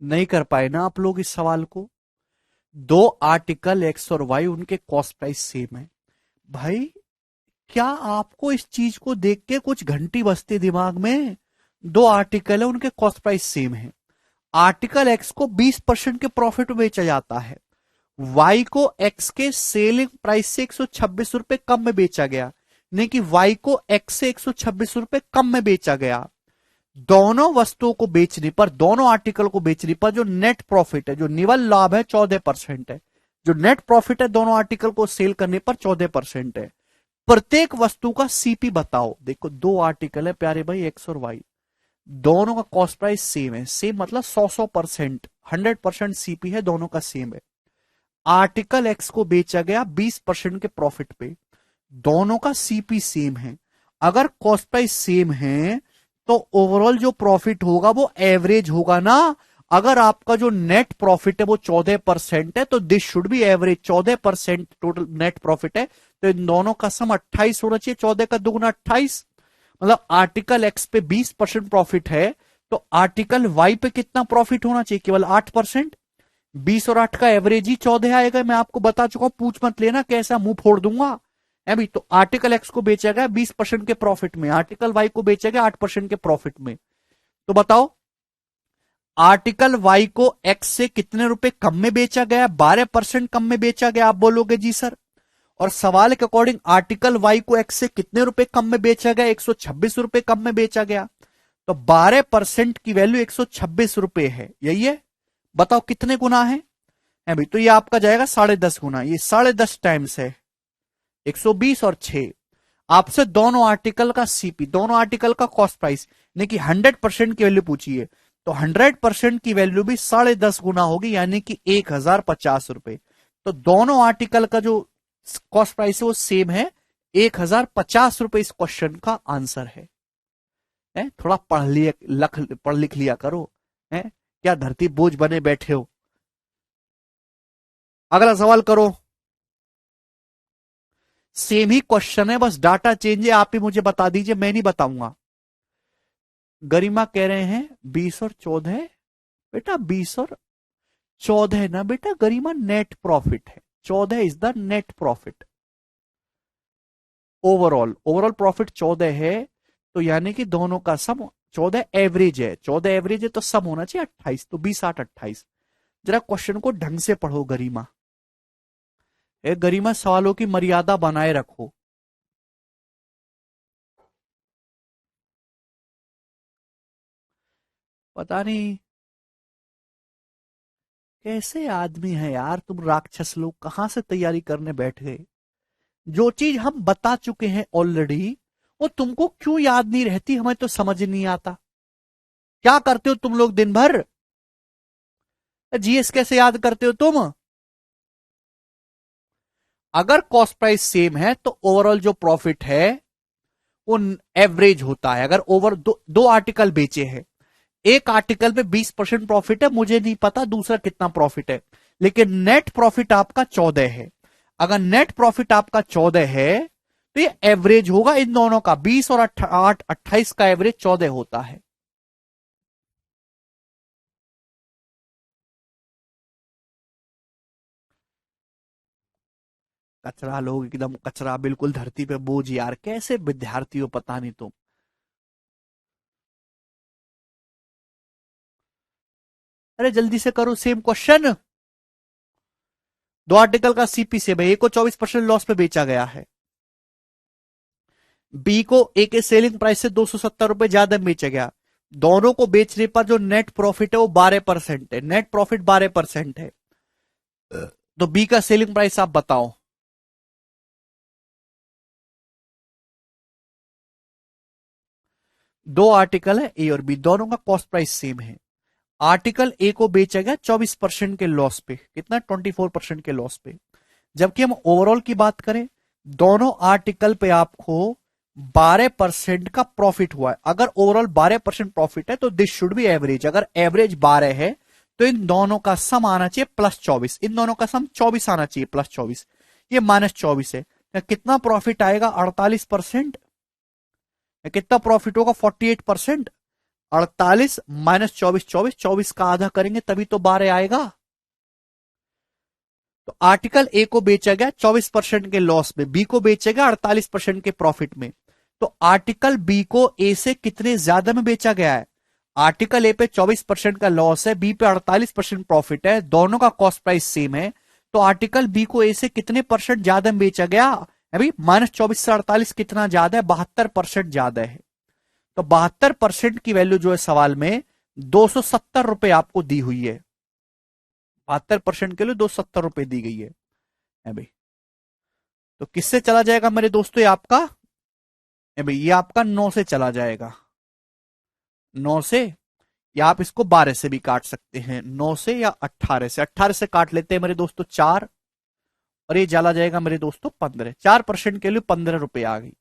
नहीं कर पाए ना आप लोग इस सवाल को। दो आर्टिकल एक्स और वाई, उनके कॉस्ट प्राइस सेम है। भाई, क्या आपको इस चीज को देख के कुछ घंटी बजती दिमाग में? दो आर्टिकल है, उनके कॉस्ट प्राइस सेम है। आर्टिकल एक्स को 20% के प्रॉफिट में बेचा जाता है, वाई को एक्स के सेलिंग प्राइस से 126 रुपए कम में बेचा गया, नहीं कि वाई को एक्स से 126 रुपए कम में बेचा गया। दोनों वस्तुओं को बेचने पर, दोनों आर्टिकल को बेचने पर जो नेट प्रॉफिट है, जो निवल लाभ है, 14% है। जो नेट प्रॉफिट है दोनों आर्टिकल को सेल करने पर 14% है। प्रत्येक वस्तु का सीपी बताओ। देखो, दो आर्टिकल है प्यारे भाई, एक्स और वाई, दोनों का कॉस्ट प्राइस सेम है। सेम मतलब 100%, 100% सीपी है, दोनों का सेम है। आर्टिकल एक्स को बेचा गया 20% के प्रॉफिट पे, दोनों का सीपी सेम है। अगर कॉस्ट प्राइस सेम है तो ओवरऑल जो प्रॉफिट होगा वो एवरेज होगा ना। अगर आपका जो नेट प्रॉफिट है वो 14% है तो this should be average. 14% total net profit है तो इन दोनों का सम 28 होना चाहिए। 14 का दुगुना 28, मतलब आर्टिकल एक्स पे 20% प्रॉफिट है तो आर्टिकल वाई पे कितना प्रॉफिट होना चाहिए? केवल 8%। 20 और 8 का एवरेज ही 14 आएगा। मैं आपको बता चुका हूं, पूछ मत लेना कैसा मुंह फोड़ दूंगा। है भी, तो आर्टिकल एक्स को बेचा गया 20% के प्रॉफिट में, आर्टिकल वाई को बेचा गया 8% के प्रॉफिट में। तो बताओ, आर्टिकल वाई को एक्स से कितने रुपए कम में बेचा गया? 12% कम में बेचा गया। आप बोलोगे जी सर, और सवाल के अकॉर्डिंग आर्टिकल वाई को एक्स से कितने रुपए कम में बेचा गया? 126 रुपए कम में बेचा गया। तो 12% की वैल्यू 126 रुपए है, यही है। बताओ कितने गुना है भाई? तो ये आपका जाएगा 10.5 गुना, ये 10.5 टाइम्स है 120 और 6। आपसे दोनों आर्टिकल का सीपी, दोनों आर्टिकल का कॉस्ट प्राइस, यानी कि 100% की वैल्यू पूछी है तो 100% की वैल्यू भी 10.5 गुना होगी, यानी कि 1050 रुपए। तो दोनों आर्टिकल का जो कॉस्ट प्राइस है वो सेम है, 1050 रुपए इस क्वेश्चन का आंसर है? थोड़ा पढ़ लिख लिया करो। है क्या धरती बोझ बने बैठे हो? अगला सवाल करो। सेम ही क्वेश्चन है, बस डाटा चेंज है। आप ही मुझे बता दीजिए, मैं नहीं बताऊंगा। गरिमा कह रहे हैं 20 और 14। बेटा 20 और 14 ना बेटा, गरिमा नेट प्रॉफिट है। 14 is the net profit. Overall overall profit 14 है, तो यानी कि दोनों का सम 14 एवरेज है। 14 एवरेज है तो सम होना चाहिए 28, तो 20 8 28। जरा क्वेश्चन को ढंग से पढ़ो गरिमा। गरिमा, सवालों की मर्यादा बनाए रखो। पता नहीं कैसे आदमी है यार तुम राक्षस लोग, कहां से तैयारी करने बैठ गए? जो चीज हम बता चुके हैं ऑलरेडी वो तुमको क्यों याद नहीं रहती, हमें तो समझ नहीं आता। क्या करते हो तुम लोग दिन भर? जीएस कैसे याद करते हो तुम? अगर कॉस्ट प्राइस सेम है तो ओवरऑल जो प्रॉफिट है वो एवरेज होता है। अगर ओवर दो आर्टिकल बेचे हैं, एक आर्टिकल पे 20% प्रॉफिट है, मुझे नहीं पता दूसरा कितना प्रॉफिट है, लेकिन नेट प्रॉफिट आपका 14 है। अगर नेट प्रॉफिट आपका 14 है तो ये एवरेज होगा इन दोनों का। 20 और 8 28 का एवरेज 14 होता है। कचरा लोग, एकदम कचरा, बिल्कुल धरती पे बोझ यार। कैसे विद्यार्थी हो पता नहीं तुम। अरे जल्दी से करो सेम क्वेश्चन। दो आर्टिकल का सीपी से भाई, ए को 24% लॉस पे बेचा गया है, बी को ए के सेलिंग प्राइस से 270 रुपए ज्यादा बेचा गया। दोनों को बेचने पर जो नेट प्रॉफिट है वो 12% है। नेट प्रॉफिट 12% है, तो बी का सेलिंग प्राइस आप बताओ। दो आर्टिकल है ए और बी, दोनों का कॉस्ट प्राइस सेम है। आर्टिकल ए को बेचा गया 24% के लॉस पे, कितना? 24% के लॉस पे। जबकि हम ओवरऑल की बात करें, दोनों आर्टिकल पे आपको 12% का प्रॉफिट हुआ है। अगर ओवरऑल 12% प्रॉफिट है तो दिस शुड बी एवरेज। अगर एवरेज 12 है तो इन दोनों का सम आना चाहिए +24। इन दोनों का सम 24 आना चाहिए, +24। ये -24 है। कितना प्रॉफिट आएगा? 48%। कितना प्रॉफिट होगा? 48%। 48 माइनस 24, 24, 24 का आधा करेंगे तभी तो 12 आएगा। तो आर्टिकल ए को बेचा गया 24% के लॉस में, बी को बेचा गया 48% के प्रॉफिट में। तो आर्टिकल बी को ए से कितने ज्यादा में बेचा गया है? आर्टिकल ए पे 24% का लॉस है, बी पे 48% प्रॉफिट है, दोनों का कॉस्ट प्राइस सेम है। तो आर्टिकल बी को ए से कितने परसेंट ज्यादा में बेचा गया? अभी माइनस 24 से 48 कितना ज्यादा है? 72% ज्यादा है। तो 72% की वैल्यू जो है सवाल में 270 रुपए आपको दी हुई है। 72% के लिए 270 रुपए दी गई है भाई। तो किससे चला जाएगा मेरे दोस्तों ये आपका? भाई ये आपका 9 से चला जाएगा, 9 से, या आप इसको 12 से भी काट सकते हैं, 9 से या 18 से। 18 से काट लेते हैं मेरे दोस्तों 4, और ये चला जाएगा मेरे दोस्तों 15। 4% के लिए 15 रुपए आ गई,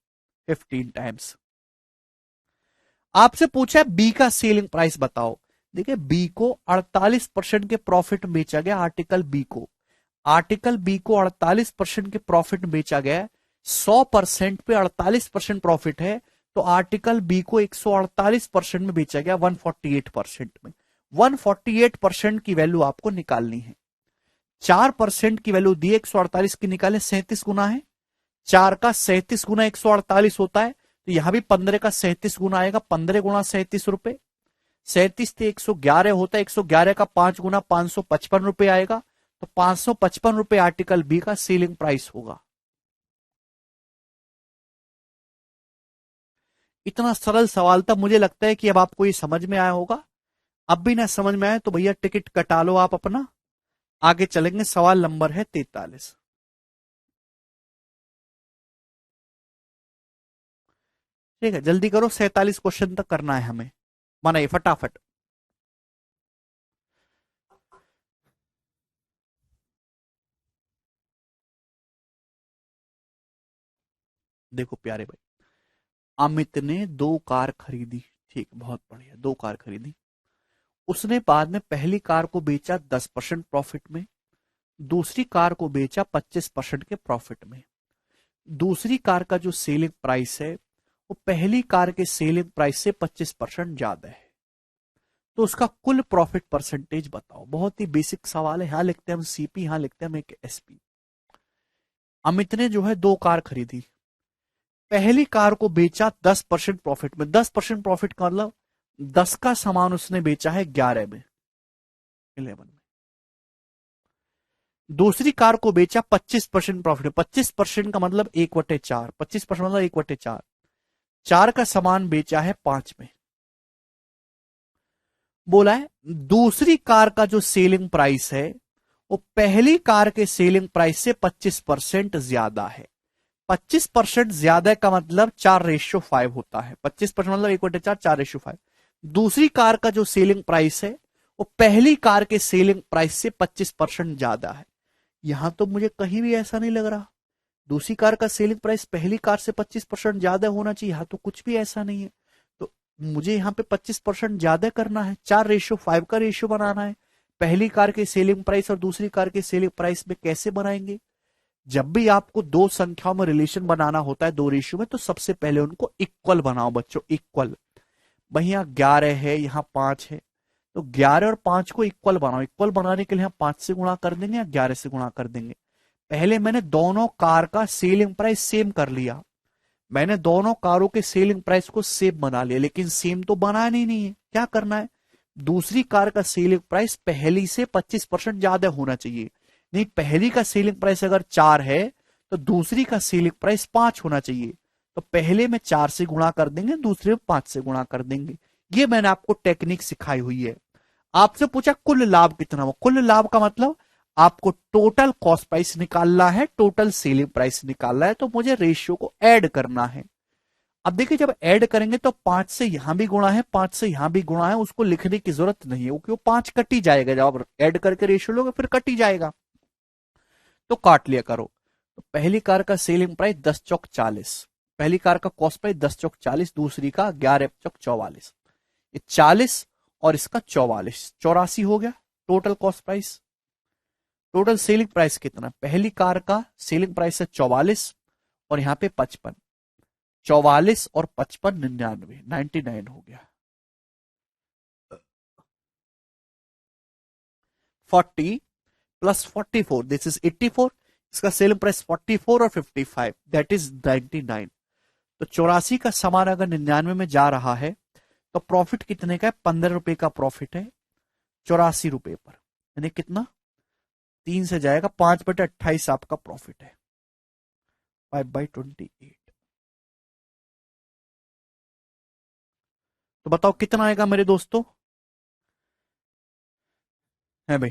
15 टाइम्स। आपसे पूछा है बी का सेलिंग प्राइस बताओ। देखिए बी को 48% के प्रॉफिट में बेचा गया, आर्टिकल बी को। आर्टिकल बी को 48% के प्रॉफिट में बेचा गया, 100% पे 48% प्रॉफिट है। तो आर्टिकल बी को 148% में बेचा गया, 148% में। 148% की वैल्यू आपको निकालनी है। 4% की वैल्यू दी 148 की, निकाले 37 गुना है। 4 का 37 गुना 148 होता है, तो यहां भी 15 का 37 गुना आएगा, 15 गुना 37 रुपए। 37 थे 111 होता है, 111 का 5 गुना 555 रुपए आएगा। तो 555 रुपए आर्टिकल बी का सेलिंग प्राइस होगा। इतना सरल सवाल था, मुझे लगता है कि अब आपको ये समझ में आया होगा। अब भी ना समझ में आए तो भैया टिकट कटा लो आप अपना, आगे चलेंगे। सवाल नंबर है 43। ठीक है, जल्दी करो, 47 क्वेश्चन तक करना है हमें, बनाइए फटाफट। देखो प्यारे भाई, अमित ने 2 कार खरीदी, ठीक, बहुत बढ़िया, 2 कार खरीदी। उसने बाद में पहली कार को बेचा 10% प्रॉफिट में, दूसरी कार को बेचा 25% के प्रॉफिट में। दूसरी कार का जो सेलिंग प्राइस है वो पहली कार के सेलिंग प्राइस से 25% ज्यादा है। तो उसका कुल प्रॉफिट परसेंटेज बताओ। बहुत ही बेसिक सवाल है। यहां लिखते हैं हम सीपी, यहां लिखते हैं हम एक एसपी। अमित ने जो है 2 कार खरीदी, पहली कार को बेचा 10% प्रॉफिट में। 10% प्रॉफिट का मतलब 10 का सामान उसने बेचा है 11 में, 11 में। दूसरी कार को बेचा 25% प्रॉफिट में। 25% का मतलब 1/4, 25% मतलब 1/4। 4 का सामान बेचा है 5 में। बोला है दूसरी कार का जो सेलिंग प्राइस है वो पहली कार के सेलिंग प्राइस से 25% ज्यादा है। 25% ज्यादा का मतलब 4:5 होता है। 25% मतलब 1/4, 4:5। दूसरी कार का जो सेलिंग प्राइस है वो पहली कार के सेलिंग प्राइस से 25% ज्यादा है। यहां तो मुझे कहीं भी ऐसा नहीं लग रहा दूसरी कार का सेलिंग प्राइस पहली कार से 25% ज्यादा होना चाहिए, यहां तो कुछ भी ऐसा नहीं है। तो मुझे यहाँ पे 25% ज्यादा करना है, 4:5 का रेशियो बनाना है। पहली कार के सेलिंग प्राइस और दूसरी कार के सेलिंग प्राइस में कैसे बनाएंगे? जब भी आपको दो संख्याओं में रिलेशन बनाना होता है, दो रेशियो में, तो सबसे पहले उनको इक्वल बनाओ बच्चों, इक्वल। वही यहाँ 11 है, यहाँ 5 है, तो 11 और 5 को इक्वल बनाओ। इक्वल बनाने के लिए हम 5 से गुणा कर देंगे या 11 से गुणा कर देंगे। पहले मैंने दोनों कार का सेलिंग प्राइस सेम कर लिया, मैंने दोनों कारों के सेलिंग प्राइस को सेम बना लिया, लेकिन सेम तो बनाना ही नहीं है। क्या करना है? दूसरी कार का सेलिंग प्राइस पहली से 25% ज्यादा होना चाहिए। नहीं, पहली का सेलिंग प्राइस अगर 4 है तो दूसरी का सेलिंग प्राइस 5 होना चाहिए। तो पहले में 4 से गुणा कर देंगे, दूसरे में 5 से गुणा कर देंगे। ये मैंने आपको टेक्निक सिखाई हुई है। आपसे पूछा कुल लाभ कितना हुआ। कुल लाभ का मतलब आपको टोटल कॉस्ट प्राइस निकालना है, टोटल सेलिंग प्राइस निकालना है, तो मुझे रेशियो को ऐड करना है। अब देखिए जब ऐड करेंगे तो 5 से यहां भी गुणा है, 5 से यहां भी गुणा है, उसको लिखने की जरूरत नहीं है क्योंकि वो 5 कट ही जाएगा। जब आप ऐड करके रेशियो लोगे फिर कट ही जाएगा, तो काट लिया करो। तो पहली कार का सेलिंग प्राइस 10 चौक 40, पहली कार का कॉस्ट प्राइस 10 चौक 40, दूसरी का 11 चौक 44। ये 40 और इसका 44, 84 हो गया total cost price. Total selling price कितना? पहली कार का सेलिंग प्राइस है 44 और यहां पे 55, 44 और 55 99, 99 हो गया। 40 प्लस 44, दिस इज 84, इसका सेलिंग प्राइस 44 और 55, दैट इज 99। तो 84 का सामान अगर 99 में जा रहा है तो प्रॉफिट कितने का है? 15 रुपए का प्रॉफिट है 84 रुपए पर, यानी कितना? 3 से जाएगा, 5/28 आपका प्रॉफिट है, 5/28। तो बताओ कितना आएगा मेरे दोस्तों? है भाई,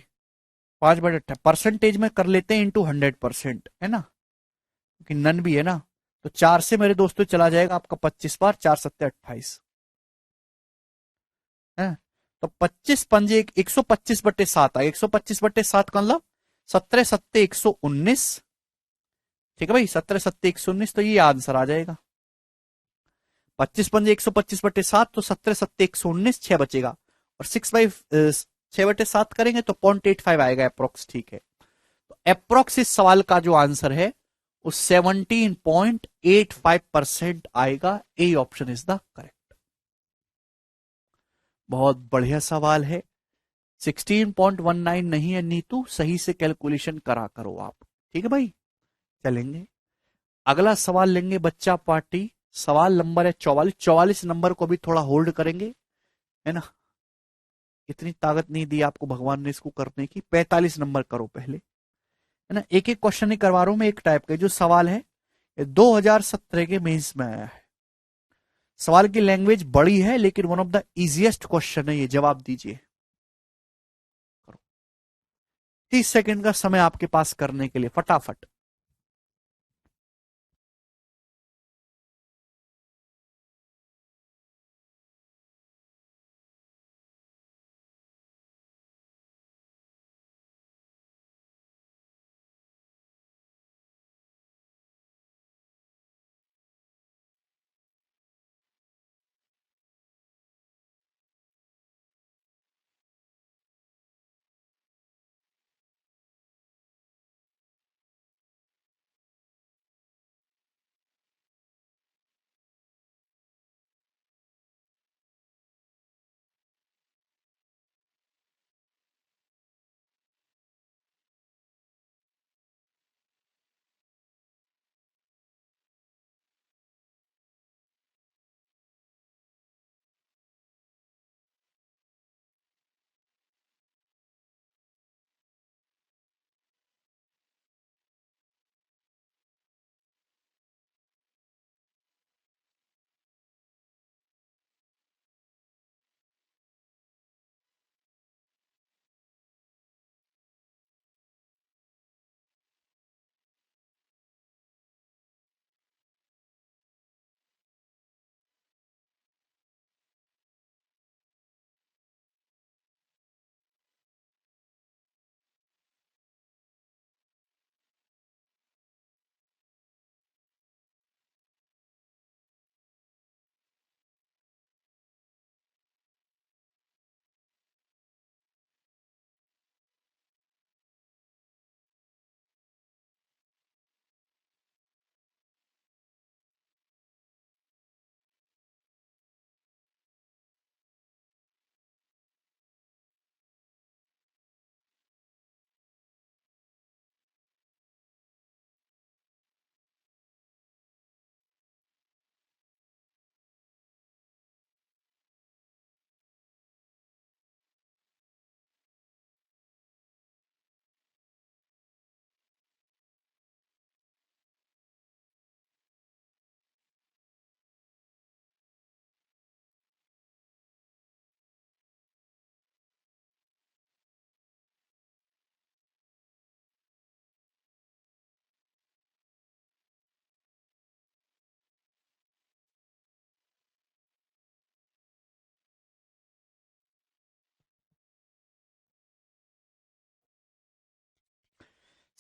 5/28 परसेंटेज में कर लेते हैं, इंटू 100%, है ना, क्योंकि नन भी है ना। तो 4 से मेरे दोस्तों चला जाएगा आपका 25 बार, 4×7=28 है। तो 25×5 125/7 आएगा, 125/7 का मतलब 17×7=119। ठीक है भाई, 17×7=119, तो ये आंसर आ जाएगा। 25×5 125/7, तो 17×7=119, 6 बचेगा, और 6/7 करेंगे तो 0.85 आएगा अप्रोक्स। ठीक है, तो अप्रोक्स इस सवाल का जो आंसर है वो 17.85% आएगा। A option is the correct. बहुत बढ़िया सवाल है। 16.19 नहीं है नीतू, सही से कैलकुलेशन करा करो आप। ठीक है भाई, चलेंगे अगला सवाल लेंगे बच्चा पार्टी। सवाल नंबर है 44। 44 नंबर को भी थोड़ा होल्ड करेंगे, है ना, इतनी ताकत नहीं दी आपको भगवान ने इसको करने की। 45 नंबर करो पहले, है ना, एक एक क्वेश्चन नहीं करवा रहा हूं मैं, एक टाइप का। जो सवाल है ये 2017 के मेंस में आया है। सवाल की लैंग्वेज बड़ी है लेकिन one of the easiest question है ये, जवाब दीजिए। करो, 30 सेकंड का समय आपके पास करने के लिए, फटाफट।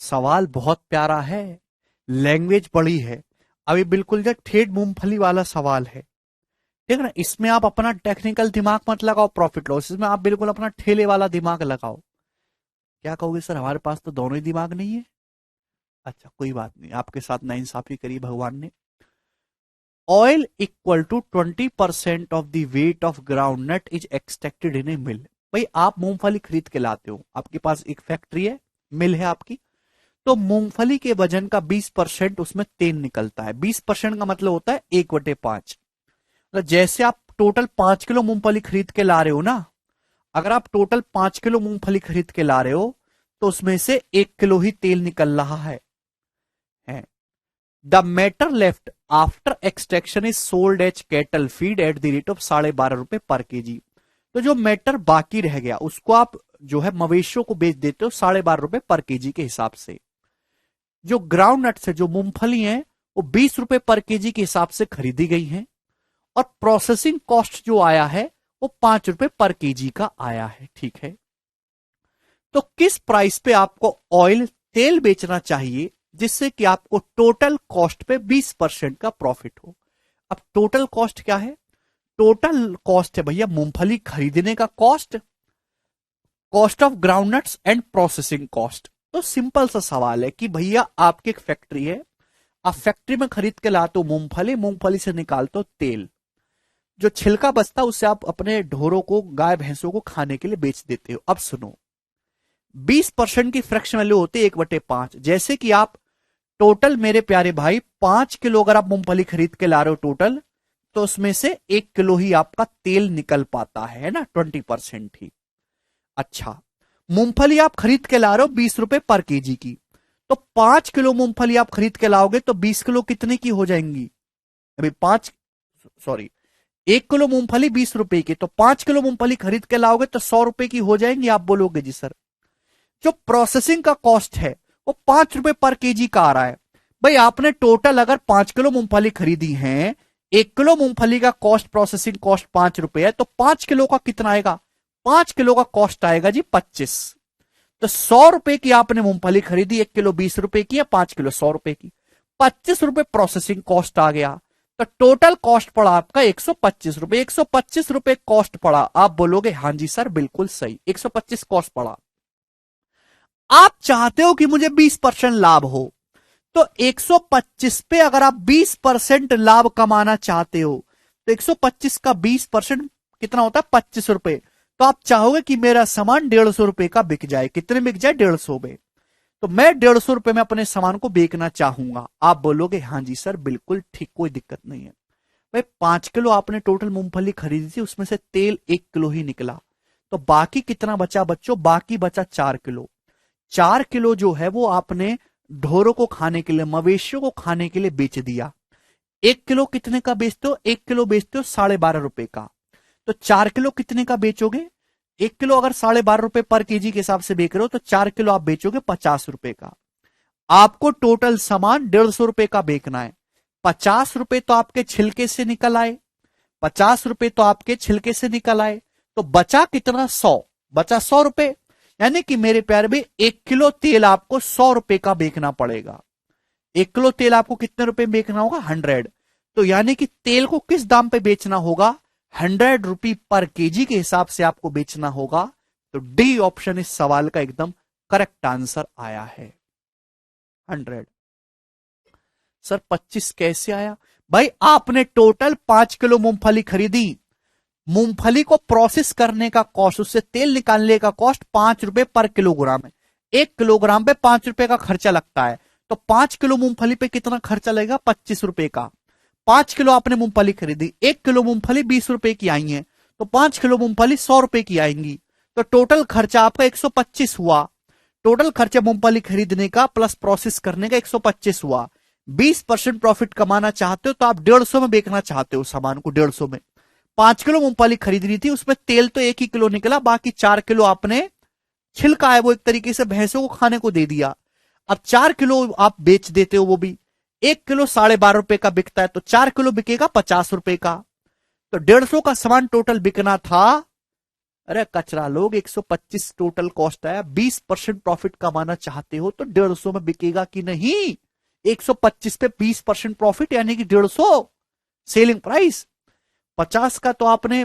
सवाल बहुत प्यारा है, लैंग्वेज बड़ी है। अभी बिल्कुल जो ठेठ मूंगफली वाला सवाल है, ठीक है ना, इसमें आप अपना टेक्निकल दिमाग मत लगाओ प्रॉफिट लॉस, इसमें आप बिल्कुल अपना ठेले वाला दिमाग लगाओ। क्या कहोगे सर, हमारे पास तो दोनों ही दिमाग नहीं है? अच्छा कोई बात नहीं, आपके साथ नाइंसाफी करी भगवान ने। Oil equal to 20% of the weight of groundnut is extracted in a mill. भाई आप मूंगफली खरीद के लाते हो, आपके पास एक फैक्ट्री है, मिल है आपकी, तो मूंगफली के वजन का 20% उसमें तेल निकलता है। 20% का मतलब होता है 1/5। तो जैसे आप टोटल 5 किलो मूंगफली खरीद के ला रहे हो ना, अगर आप टोटल 5 किलो मूंगफली खरीद के ला रहे हो तो उसमें से 1 किलो ही तेल निकल रहा है। The matter left after extraction is sold as cattle feed at the rate of 12.5 रुपए पर केजी। तो जो मैटर बाकी रह गया उसको आप जो है मवेशियों को बेच देते हो 12.5 रुपए पर केजी के हिसाब से। जो ग्राउंड नट्स है, जो मूंगफली है, वो 20 रुपए पर केजी के हिसाब से खरीदी गई है, और प्रोसेसिंग कॉस्ट जो आया है वो 5 रुपए पर केजी का आया है। ठीक है, तो किस प्राइस पे आपको ऑयल तेल बेचना चाहिए जिससे कि आपको टोटल कॉस्ट पे 20% का प्रॉफिट हो। अब टोटल कॉस्ट क्या है? टोटल कॉस्ट है भैया मूंगफली खरीदने का cost, cost of groundnuts and processing cost. तो सिंपल सा सवाल है कि भैया आपकी एक फैक्ट्री है, आप फैक्ट्री में खरीद के लाते हो मूंगफली, मूंगफली से निकालते हो तेल, जो छिलका बचता है उससे आप अपने ढोरों को, गाय भैंसों को खाने के लिए बेच देते हो। अब सुनो, 20% की फ्रैक्शन वैल्यू होती है 1/5। जैसे कि आप टोटल मेरे प्यारे भाई 5 किलो अगर आप मूंगफली खरीद के ला रहे हो टोटल, तो उसमें से 1 किलो ही आपका तेल निकल पाता है ना, 20% ही। अच्छा, मूंगफली आप खरीद के ला रहे हो 20 रुपए पर केजी की, तो 5 किलो मूंगफली आप खरीद के लाओगे तो 20 किलो कितने की हो जाएंगी? अभी 1 किलो मूंगफली 20 रुपए की, तो 5 किलो मूंगफली खरीद के लाओगे तो 100 रुपए की हो जाएंगी। आप बोलोगे जी सर जो प्रोसेसिंग का कॉस्ट है वो 5 रुपए पर केजी का आ रहा है। भाई आपने टोटल अगर 5 किलो मूंगफली खरीदी है, 1 किलो मूंगफली का कॉस्ट, प्रोसेसिंग कॉस्ट 5 रुपए है, तो 5 किलो का कितना आएगा? 5 किलो का कॉस्ट आएगा जी 25। तो 100 रुपए की आपने मूंगफली खरीदी, 1 किलो 20 रुपए की है, 5 किलो 100 रुपए की, 25 रुपए प्रोसेसिंग कॉस्ट आ गया। तो टोटल कॉस्ट पड़ा आपका 125 रुपए। 125 रुपए कॉस्ट पड़ा। आप बोलोगे हाँ जी सर बिल्कुल सही, 125 कॉस्ट पड़ा। आप चाहते हो कि मुझे 20% लाभ हो, तो 125 पे अगर आप 20% लाभ कमाना चाहते हो तो 125 का 20% कितना होता है? 25 रुपए। तो आप चाहोगे कि मेरा सामान 150 रुपए का बिक जाए। कितने बिक जाए? 150 में। तो मैं 150 रुपए में अपने सामान को बेचना चाहूंगा। आप बोलोगे हाँ जी सर बिल्कुल ठीक, कोई दिक्कत नहीं है। भाई 5 किलो आपने टोटल मूंगफली खरीदी थी, उसमें से तेल 1 किलो ही निकला, तो बाकी कितना बचा बच्चों? बाकी बचा 4 किलो। 4 किलो जो है वो आपने ढोरों को खाने के लिए, मवेशियों को खाने के लिए बेच दिया। 1 किलो कितने का बेचते हो? 1 किलो बेचते हो 12.5 रुपए का। तो 4 किलो कितने का बेचोगे? 1 किलो अगर 12.5 रुपए पर केजी के हिसाब से बेच रहे हो तो 4 किलो आप बेचोगे 50 रुपए का। आपको टोटल सामान 150 रुपए का बेचना है। 50 रुपए तो आपके छिलके से निकल आए, 50 रुपए तो आपके छिलके से निकल आए, तो बचा कितना? 100। बचा 100 रुपए। यानी कि मेरे प्यारे भाई 1 किलो तेल आपको 100 रुपए का बेचना पड़ेगा। 1 किलो तेल आपको कितने रुपए में बेचना होगा? 100। तो यानी कि तेल को किस दाम पे बेचना होगा? 100 रुपए पर केजी के हिसाब से आपको बेचना होगा। तो डी ऑप्शन इस सवाल का एकदम करेक्ट आंसर आया है, 100। सर 25 कैसे आया? भाई आपने टोटल 5 किलो मूंगफली खरीदी, मूंगफली को प्रोसेस करने का कॉस्ट, उससे तेल निकालने का कॉस्ट 5 रुपए पर किलोग्राम है। 1 किलोग्राम पे 5 रुपए का खर्चा लगता है, तो 5 किलो मूंगफली पे कितना खर्चा लगेगा? 25 रुपए का। 5 किलो आपने मूंगफली खरीदी, 1 किलो मूंगफली 20 रुपए की आई है, तो 5 किलो मूंगफली 100 रुपए की आएंगी। तो टोटल खर्चा आपका 125 हुआ। टोटल खर्चा मूंगफली खरीदने का प्लस प्रोसेस करने का 125 हुआ। 20% प्रॉफिट कमाना चाहते हो तो आप 150 में बेचना चाहते हो सामान को, 150 में। 5 किलो मूंगफली खरीदनी थी, उसमें तेल तो 1 ही किलो निकला, बाकी 4 किलो आपने छिलका है वो एक तरीके से भैंसों को खाने को दे दिया। अब 4 किलो आप बेच देते हो, वो भी 1 किलो 12.5 रुपए का बिकता है, तो 4 किलो बिकेगा 50 रुपए का। तो 150 का सामान टोटल बिकना था। अरे कचरा लोग, 125 टोटल कॉस्ट आया। 20% प्रॉफिट कमाना चाहते हो तो 150 में बिकेगा कि नहीं? 125 पे 20% प्रॉफिट यानी कि 150 सेलिंग प्राइस। 50 का तो आपने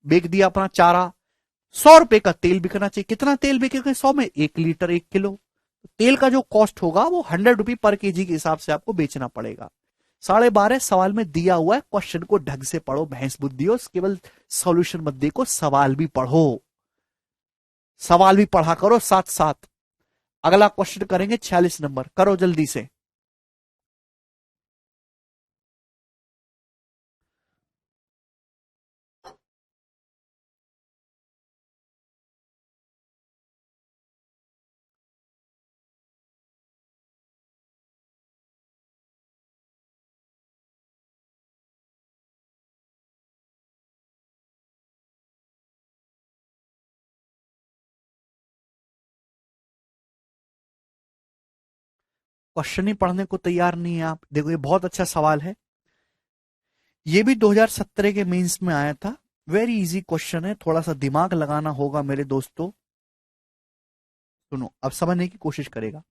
बेच दिया अपना चारा। 100 रुपए का तेल बिकना चाहिए। कितना तेल बिकेगा 100 में? 1 लीटर 1 किलो। तेल का जो कॉस्ट होगा वो 100 रुपए पर केजी के हिसाब से आपको बेचना पड़ेगा। 12.5 सवाल में दिया हुआ है, क्वेश्चन को ढंग से पढ़ो, भैंस बुद्धि हो, केवल सॉल्यूशन मत देखो, सवाल भी पढ़ो। सवाल भी पढ़ा करो साथ साथ। अगला क्वेश्चन करेंगे 46 नंबर, करो जल्दी से। क्वेश्चन ही पढ़ने को तैयार नहीं है आप। देखो ये बहुत अच्छा सवाल है, ये भी 2017 के मेंस में आया था। वेरी इजी क्वेश्चन है, थोड़ा सा दिमाग लगाना होगा मेरे दोस्तों। सुनो, अब समझने की कोशिश करेगा।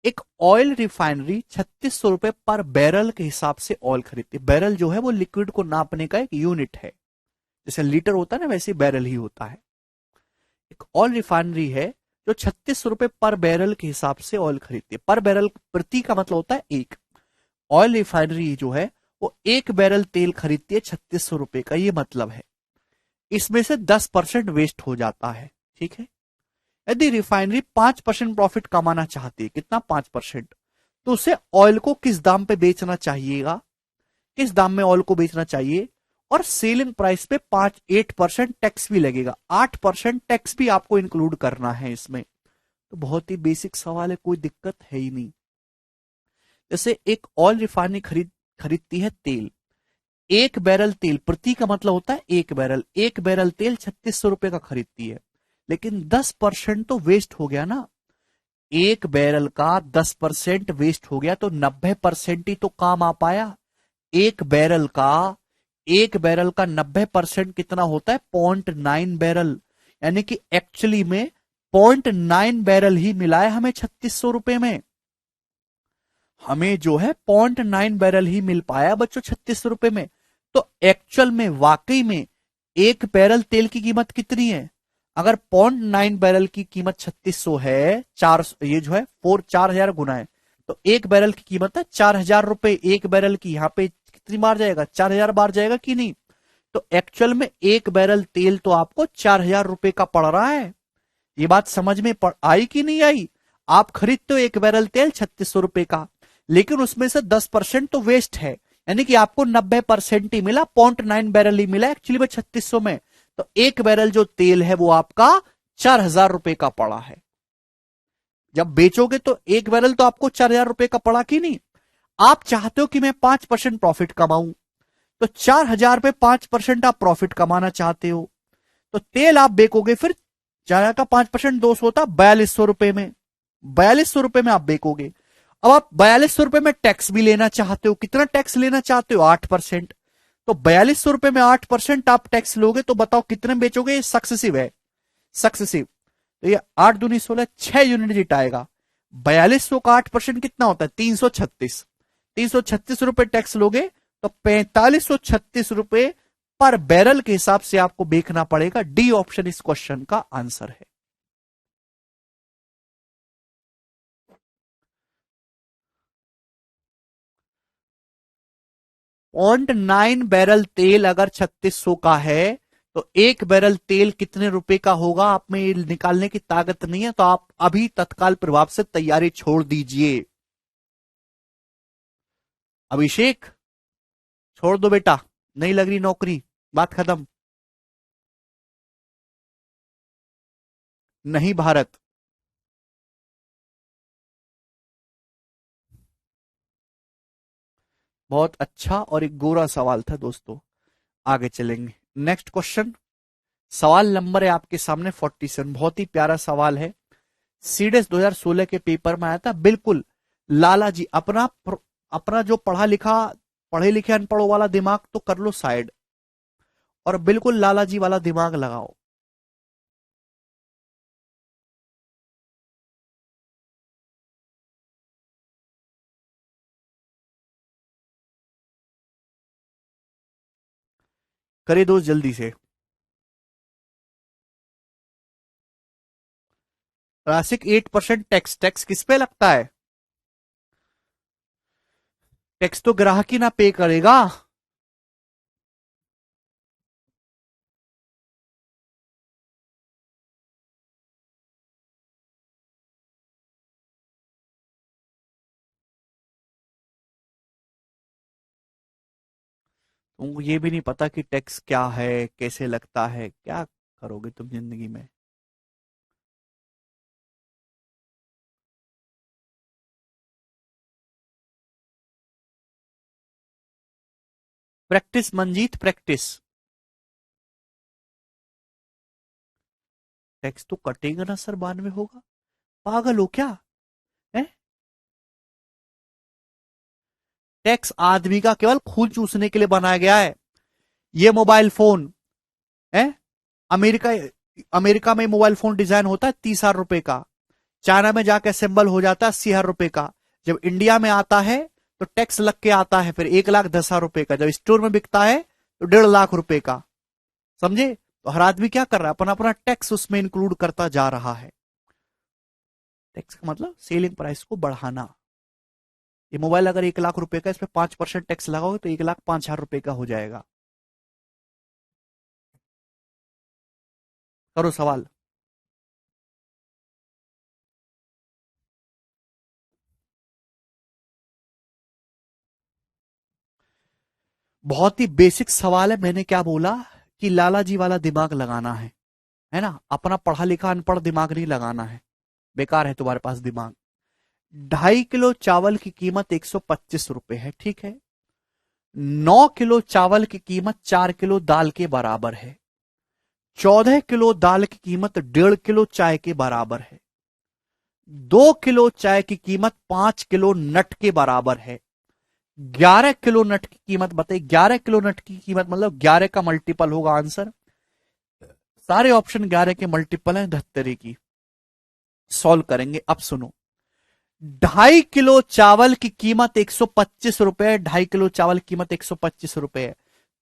एक ऑयल रिफाइनरी 3600 रुपए पर बैरल के हिसाब से ऑयल खरीदती है। बैरल जो है वो लिक्विड को नापने का एक यूनिट है, जैसे लीटर होता है ना, वैसे बैरल ही होता है। एक ऑयल रिफाइनरी है जो 3600 रुपए पर बैरल के हिसाब से ऑयल खरीदती है। पर बैरल, प्रति का मतलब होता है एक। ऑयल रिफाइनरी जो है वो एक बैरल तेल खरीदती है 3600 रुपए का, ये मतलब है। इसमें से 10% वेस्ट हो जाता है, ठीक है। यदि रिफाइनरी 5% प्रॉफिट कमाना चाहती है, कितना, 5%, तो उसे ऑयल को किस दाम पे बेचना चाहिएगा, किस दाम में ऑयल को बेचना चाहिए। और सेलिंग प्राइस पे 8% टैक्स भी लगेगा, 8% टैक्स भी आपको इंक्लूड करना है इसमें। तो बहुत ही बेसिक सवाल है, कोई दिक्कत है ही नहीं। जैसे एक ऑयल रिफाइनरी खरीदती है तेल, एक बैरल तेल, प्रति का मतलब होता है एक बैरल, एक बैरल तेल 3600 रुपए का खरीदती है। लेकिन 10% तो वेस्ट हो गया ना, एक बैरल का 10% वेस्ट हो गया, तो 90% ही तो काम आ पाया। एक बैरल का एक बैरल का 90% कितना होता है, 0.9 बैरल। यानी कि एक्चुअली में 0.9 बैरल ही मिला है हमें 3600 रुपए में। हमें जो है 0.9 बैरल ही मिल पाया बच्चों 3600 रुपए में। तो एक्चुअल में वाकई में एक बैरल तेल की कीमत कितनी है। अगर 0.9 बैरल की कीमत 3600 है, चार, ये जो है 4000 गुना है, तो एक बैरल की कीमत है 4000 रुपए। एक बैरल की यहाँ पे कितनी बार जाएगा, 4000 बार जाएगा कि नहीं। तो एक्चुअल में एक बैरल तेल तो आपको 4000 रुपए का पड़ रहा है। ये बात समझ में आई कि नहीं आई। आप खरीदते हो एक बैरल तेल 3600 रुपए का, लेकिन उसमें से 10% तो वेस्ट है, यानी कि आपको 90% ही मिला, 0.9 बैरल ही मिला एक्चुअली में 3600 में। तो एक बैरल जो तेल है वो आपका 4000 रुपए का पड़ा है। जब बेचोगे तो एक बैरल तो आपको 4000 रुपए का पड़ा कि नहीं। आप चाहते हो कि मैं 5% प्रॉफिट कमाऊं, तो 4000 पे 5% आप प्रॉफिट कमाना चाहते हो, तो तेल आप बेचोगे फिर, 4000 का 5% 200 होता 4200 रुपए में। 4200 रुपए में आप बेचोगे। अब आप 4200 रुपए में टैक्स भी लेना चाहते हो, कितना टैक्स लेना चाहते हो, 8%। तो 4200 रुपए में 8% आप टैक्स लोगे, तो बताओ कितने में बेचोगे। ये सक्सेसिव है, सक्सेसिव। तो ये 8 दूनी 16, 6 यूनिट जीत आएगा। 4200 का 8% कितना होता है, 336। 336 रुपए टैक्स लोगे, तो 4536 रुपए पर बैरल के हिसाब से आपको बेचना पड़ेगा। डी ऑप्शन इस क्वेश्चन का आंसर है। 0.9 बैरल तेल अगर 3600 का है, तो एक बैरल तेल कितने रुपए का होगा, आप में ये निकालने की ताकत नहीं है, तो आप अभी तत्काल प्रभाव से तैयारी छोड़ दीजिए। अभिषेक, छोड़ दो बेटा, नहीं लग रही नौकरी, बात खत्म। नहीं भारत। बहुत अच्छा और एक गोरा सवाल था दोस्तों। आगे चलेंगे, नेक्स्ट क्वेश्चन। सवाल नंबर है आपके सामने 47, बहुत ही प्यारा सवाल है। सीडेस 2016 के पेपर में आया था, बिल्कुल। लाला जी, अपना जो पढ़े लिखे अनपढ़ों वाला दिमाग तो कर लो साइड, और बिल्कुल लाला जी वाला दिमाग लगाओ। करे दोस्त जल्दी से। राशिक 8% टैक्स, टैक्स किस पे लगता है, टैक्स तो ग्राहक ही ना पे करेगा। तुमको ये भी नहीं पता कि टैक्स क्या है, कैसे लगता है, क्या करोगे तुम जिंदगी में। Practice Manjeet practice. टैक्स तो कटेगा ना सर, बाद में होगा। पागल हो क्या है? टैक्स आदमी का केवल खून चूसने के लिए बनाया गया है। ये मोबाइल फोन है, अमेरिका अमेरिका में मोबाइल फोन डिजाइन होता है 30,000 रुपए का, चाइना में जाके असेंबल हो जाता है 80,000 रुपए का। जब इंडिया में आता है तो टैक्स लग के आता है फिर 1,10,000 रुपए का। जब स्टोर में बिकता है तो 1,50,000 रुपए का। समझे? तो हर आदमी क्या कर रहा है, अपना अपना टैक्स उसमें इंक्लूड करता जा रहा है। टैक्स का मतलब सेलिंग प्राइस को बढ़ाना। ये मोबाइल अगर 1,00,000 रुपए का, इस पे 5% टैक्स लगाओगे तो 1,05,000 रुपए का हो जाएगा। करो सवाल। बहुत ही बेसिक सवाल है। मैंने क्या बोला कि लाला जी वाला दिमाग लगाना है ना, अपना पढ़ा लिखा अनपढ़ दिमाग नहीं लगाना है। बेकार है तुम्हारे पास दिमाग। 2.5 किलो चावल की कीमत 125 रुपए है, ठीक है। 9 किलो चावल की कीमत 4 किलो दाल के बराबर है। 14 किलो दाल की कीमत 1.5 किलो चाय के बराबर है। 2 किलो चाय की कीमत 5 किलो नट के बराबर है। 11 किलो नट की कीमत बताइए। 11 किलो नट की कीमत मतलब 11 का मल्टीपल होगा आंसर। सारे ऑप्शन 11 के मल्टीपल हैं धत्तेरे की। सॉल्व करेंगे, अब सुनो। 2.5 किलो चावल की कीमत 125 रुपए। 2.5 किलो चावल की कीमत 125 रुपए है।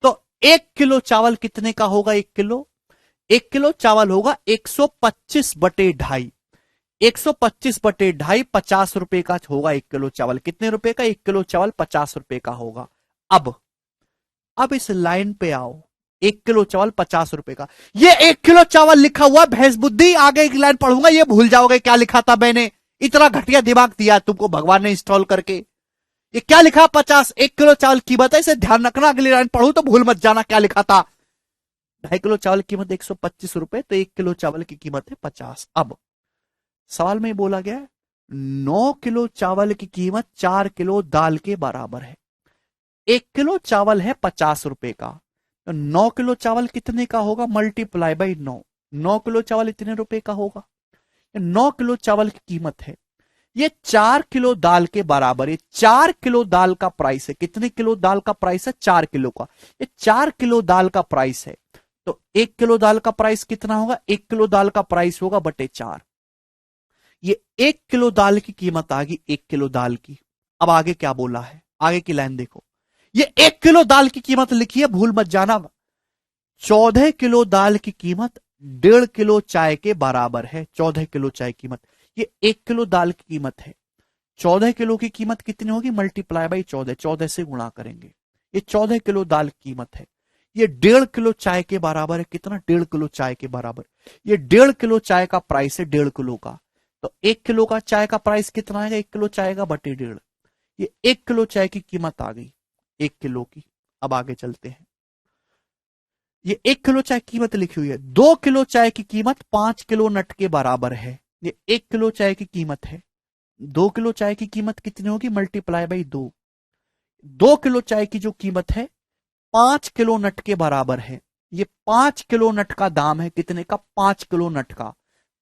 तो 1 किलो चावल कितने का होगा? 1 किलो, 1 किलो चावल होगा 125/2.5। 125/2.5 50 रुपए का होगा। 1 किलो चावल कितने रुपए का? 1 किलो चावल 50 रुपए का होगा। अब अब इस लाइन पे आओ। 1 किलो चावल 50 रुपए का। ये 1 किलो चावल लिखा हुआ भैंस बुद्धि। आगे की लाइन पढ़ूंगा ये भूल जाओगे क्या लिखा था मैंने। इतना घटिया दिमाग दिया तुमको भगवान ने इंस्टॉल करके। ये क्या लिखा? 50। 1 किलो चावल की कीमत है, इसे ध्यान रखना। अगली लाइन पढ़ू तो भूल मत जाना क्या लिखा था। 2.5 किलो चावल की कीमत 125 रुपए, तो 1 किलो चावल की कीमत है 50। अब सवाल में बोला गया है 9 किलो चावल की कीमत 4 किलो दाल के बराबर है। 1 किलो चावल है 50 रुपए का, तो 9 किलो चावल कितने का होगा? Multiply by 9। 9 किलो चावल इतने रुपए का होगा। 9 किलो चावल की कीमत है। ये 4 किलो दाल के बराबर है। 4 किलो दाल का प्राइस है। कितने किलो दाल का प्राइस है? 4 किलो का। ये 4 किलो दाल का प्राइस है। तो 1 किलो दाल का प्राइस कितना होगा? 1 किलो दाल का प्राइस होगा बटे 4। ये 1 किलो दाल की कीमत आ गई, 1 किलो दाल की। अब आगे क्या बोला है, आगे की लाइन देखो। ये 1 किलो दाल की कीमत लिखी है, भूल मत जाना। 14 किलो दाल की कीमत 1.5 किलो चाय के बराबर है। 14 किलो चाय कीमत, ये 1 किलो दाल की कीमत है। 14 किलो की कीमत कितनी होगी? मल्टीप्लाई बाई 14, 14 से गुणा करेंगे। ये 14 किलो दाल की कीमत है। ये 1.5 किलो चाय के बराबर है। कितना? 1.5 किलो चाय के बराबर। ये 1.5 किलो चाय का प्राइस है 1.5 किलो का। तो 1 किलो का चाय का प्राइस कितना आएगा? 1 किलो चाय का बटे 1.5। ये 1 किलो चाय की कीमत आ गई 1 किलो की। अब आगे चलते हैं। ये 1 किलो चाय की कीमत लिखी हुई है। 2 किलो चाय की कीमत 5 किलो नट के बराबर है। ये 1 किलो चाय की कीमत है। 2 किलो चाय की कीमत कितनी होगी? Multiply by 2। 2 किलो चाय की जो कीमत है 5 किलो नट के बराबर है। ये 5 किलो नट का दाम है। कितने का? 5 किलो नट का।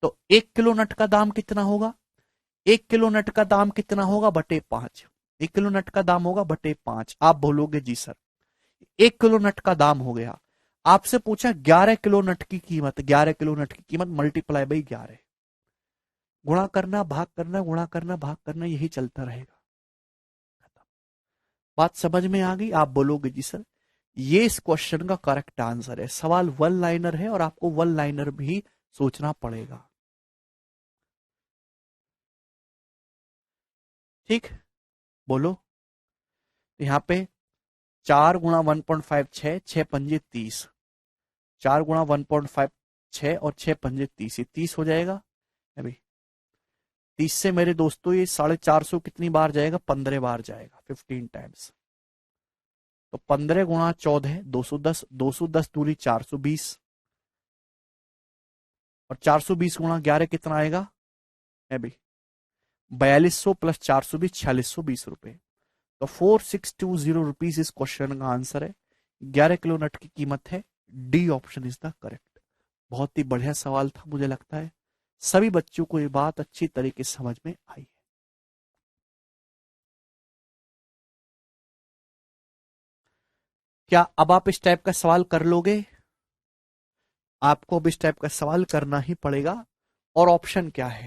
तो 1 किलो नट का दाम कितना होगा? 1 किलो नट का दाम कितना होगा? बटे 5। 1 किलो नट का दाम होगा बटे 5। आप बोलोगे जी सर 1 किलो नट का दाम हो गया। आपसे पूछा 11 किलो नट की कीमत। 11 किलो नट की कीमत मल्टीप्लाई बाई 11। गुणा करना, भाग करना, गुणा करना, भाग करना, यही चलता रहेगा। बात समझ में आ गई? आप बोलोगे जी सर ये इस क्वेश्चन का करेक्ट आंसर है। सवाल वन लाइनर है और आपको वन लाइनर भी सोचना पड़ेगा। ठीक, बोलो। तो यहां पे 4 × 1.5 6, 6 × 5 = 30। 4 × 1.5 6 और 6 × 5 = 30, ये 30 हो जाएगा। अभी 30 से मेरे दोस्तों ये 450 कितनी बार जाएगा? 15 बार जाएगा, 15 टाइम्स। तो 15 गुणा 14 210, 210 दूरी 420, और 420 गुणा 11 कितना आएगा है भाई 4200 प्लस 420 4620 रुपए। तो 4620 इस क्वेश्चन का आंसर है। 11 किलो नट की कीमत है। D option is the correct. बहुत ही बढ़िया सवाल था, मुझे लगता है सभी बच्चों को ये बात अच्छी तरीके से समझ में आई है। क्या अब आप इस टाइप का सवाल कर लोगे? आपको अब इस टाइप का सवाल करना ही पड़ेगा। और ऑप्शन क्या है?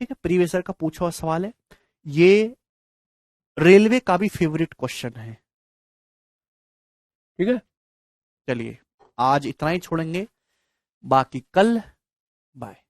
ठीक है, प्रीवियस ईयर का पूछा हुआ सवाल है ये। रेलवे का भी फेवरेट क्वेश्चन है। ठीक है, चलिए आज इतना ही छोड़ेंगे, बाकी कल। बाय।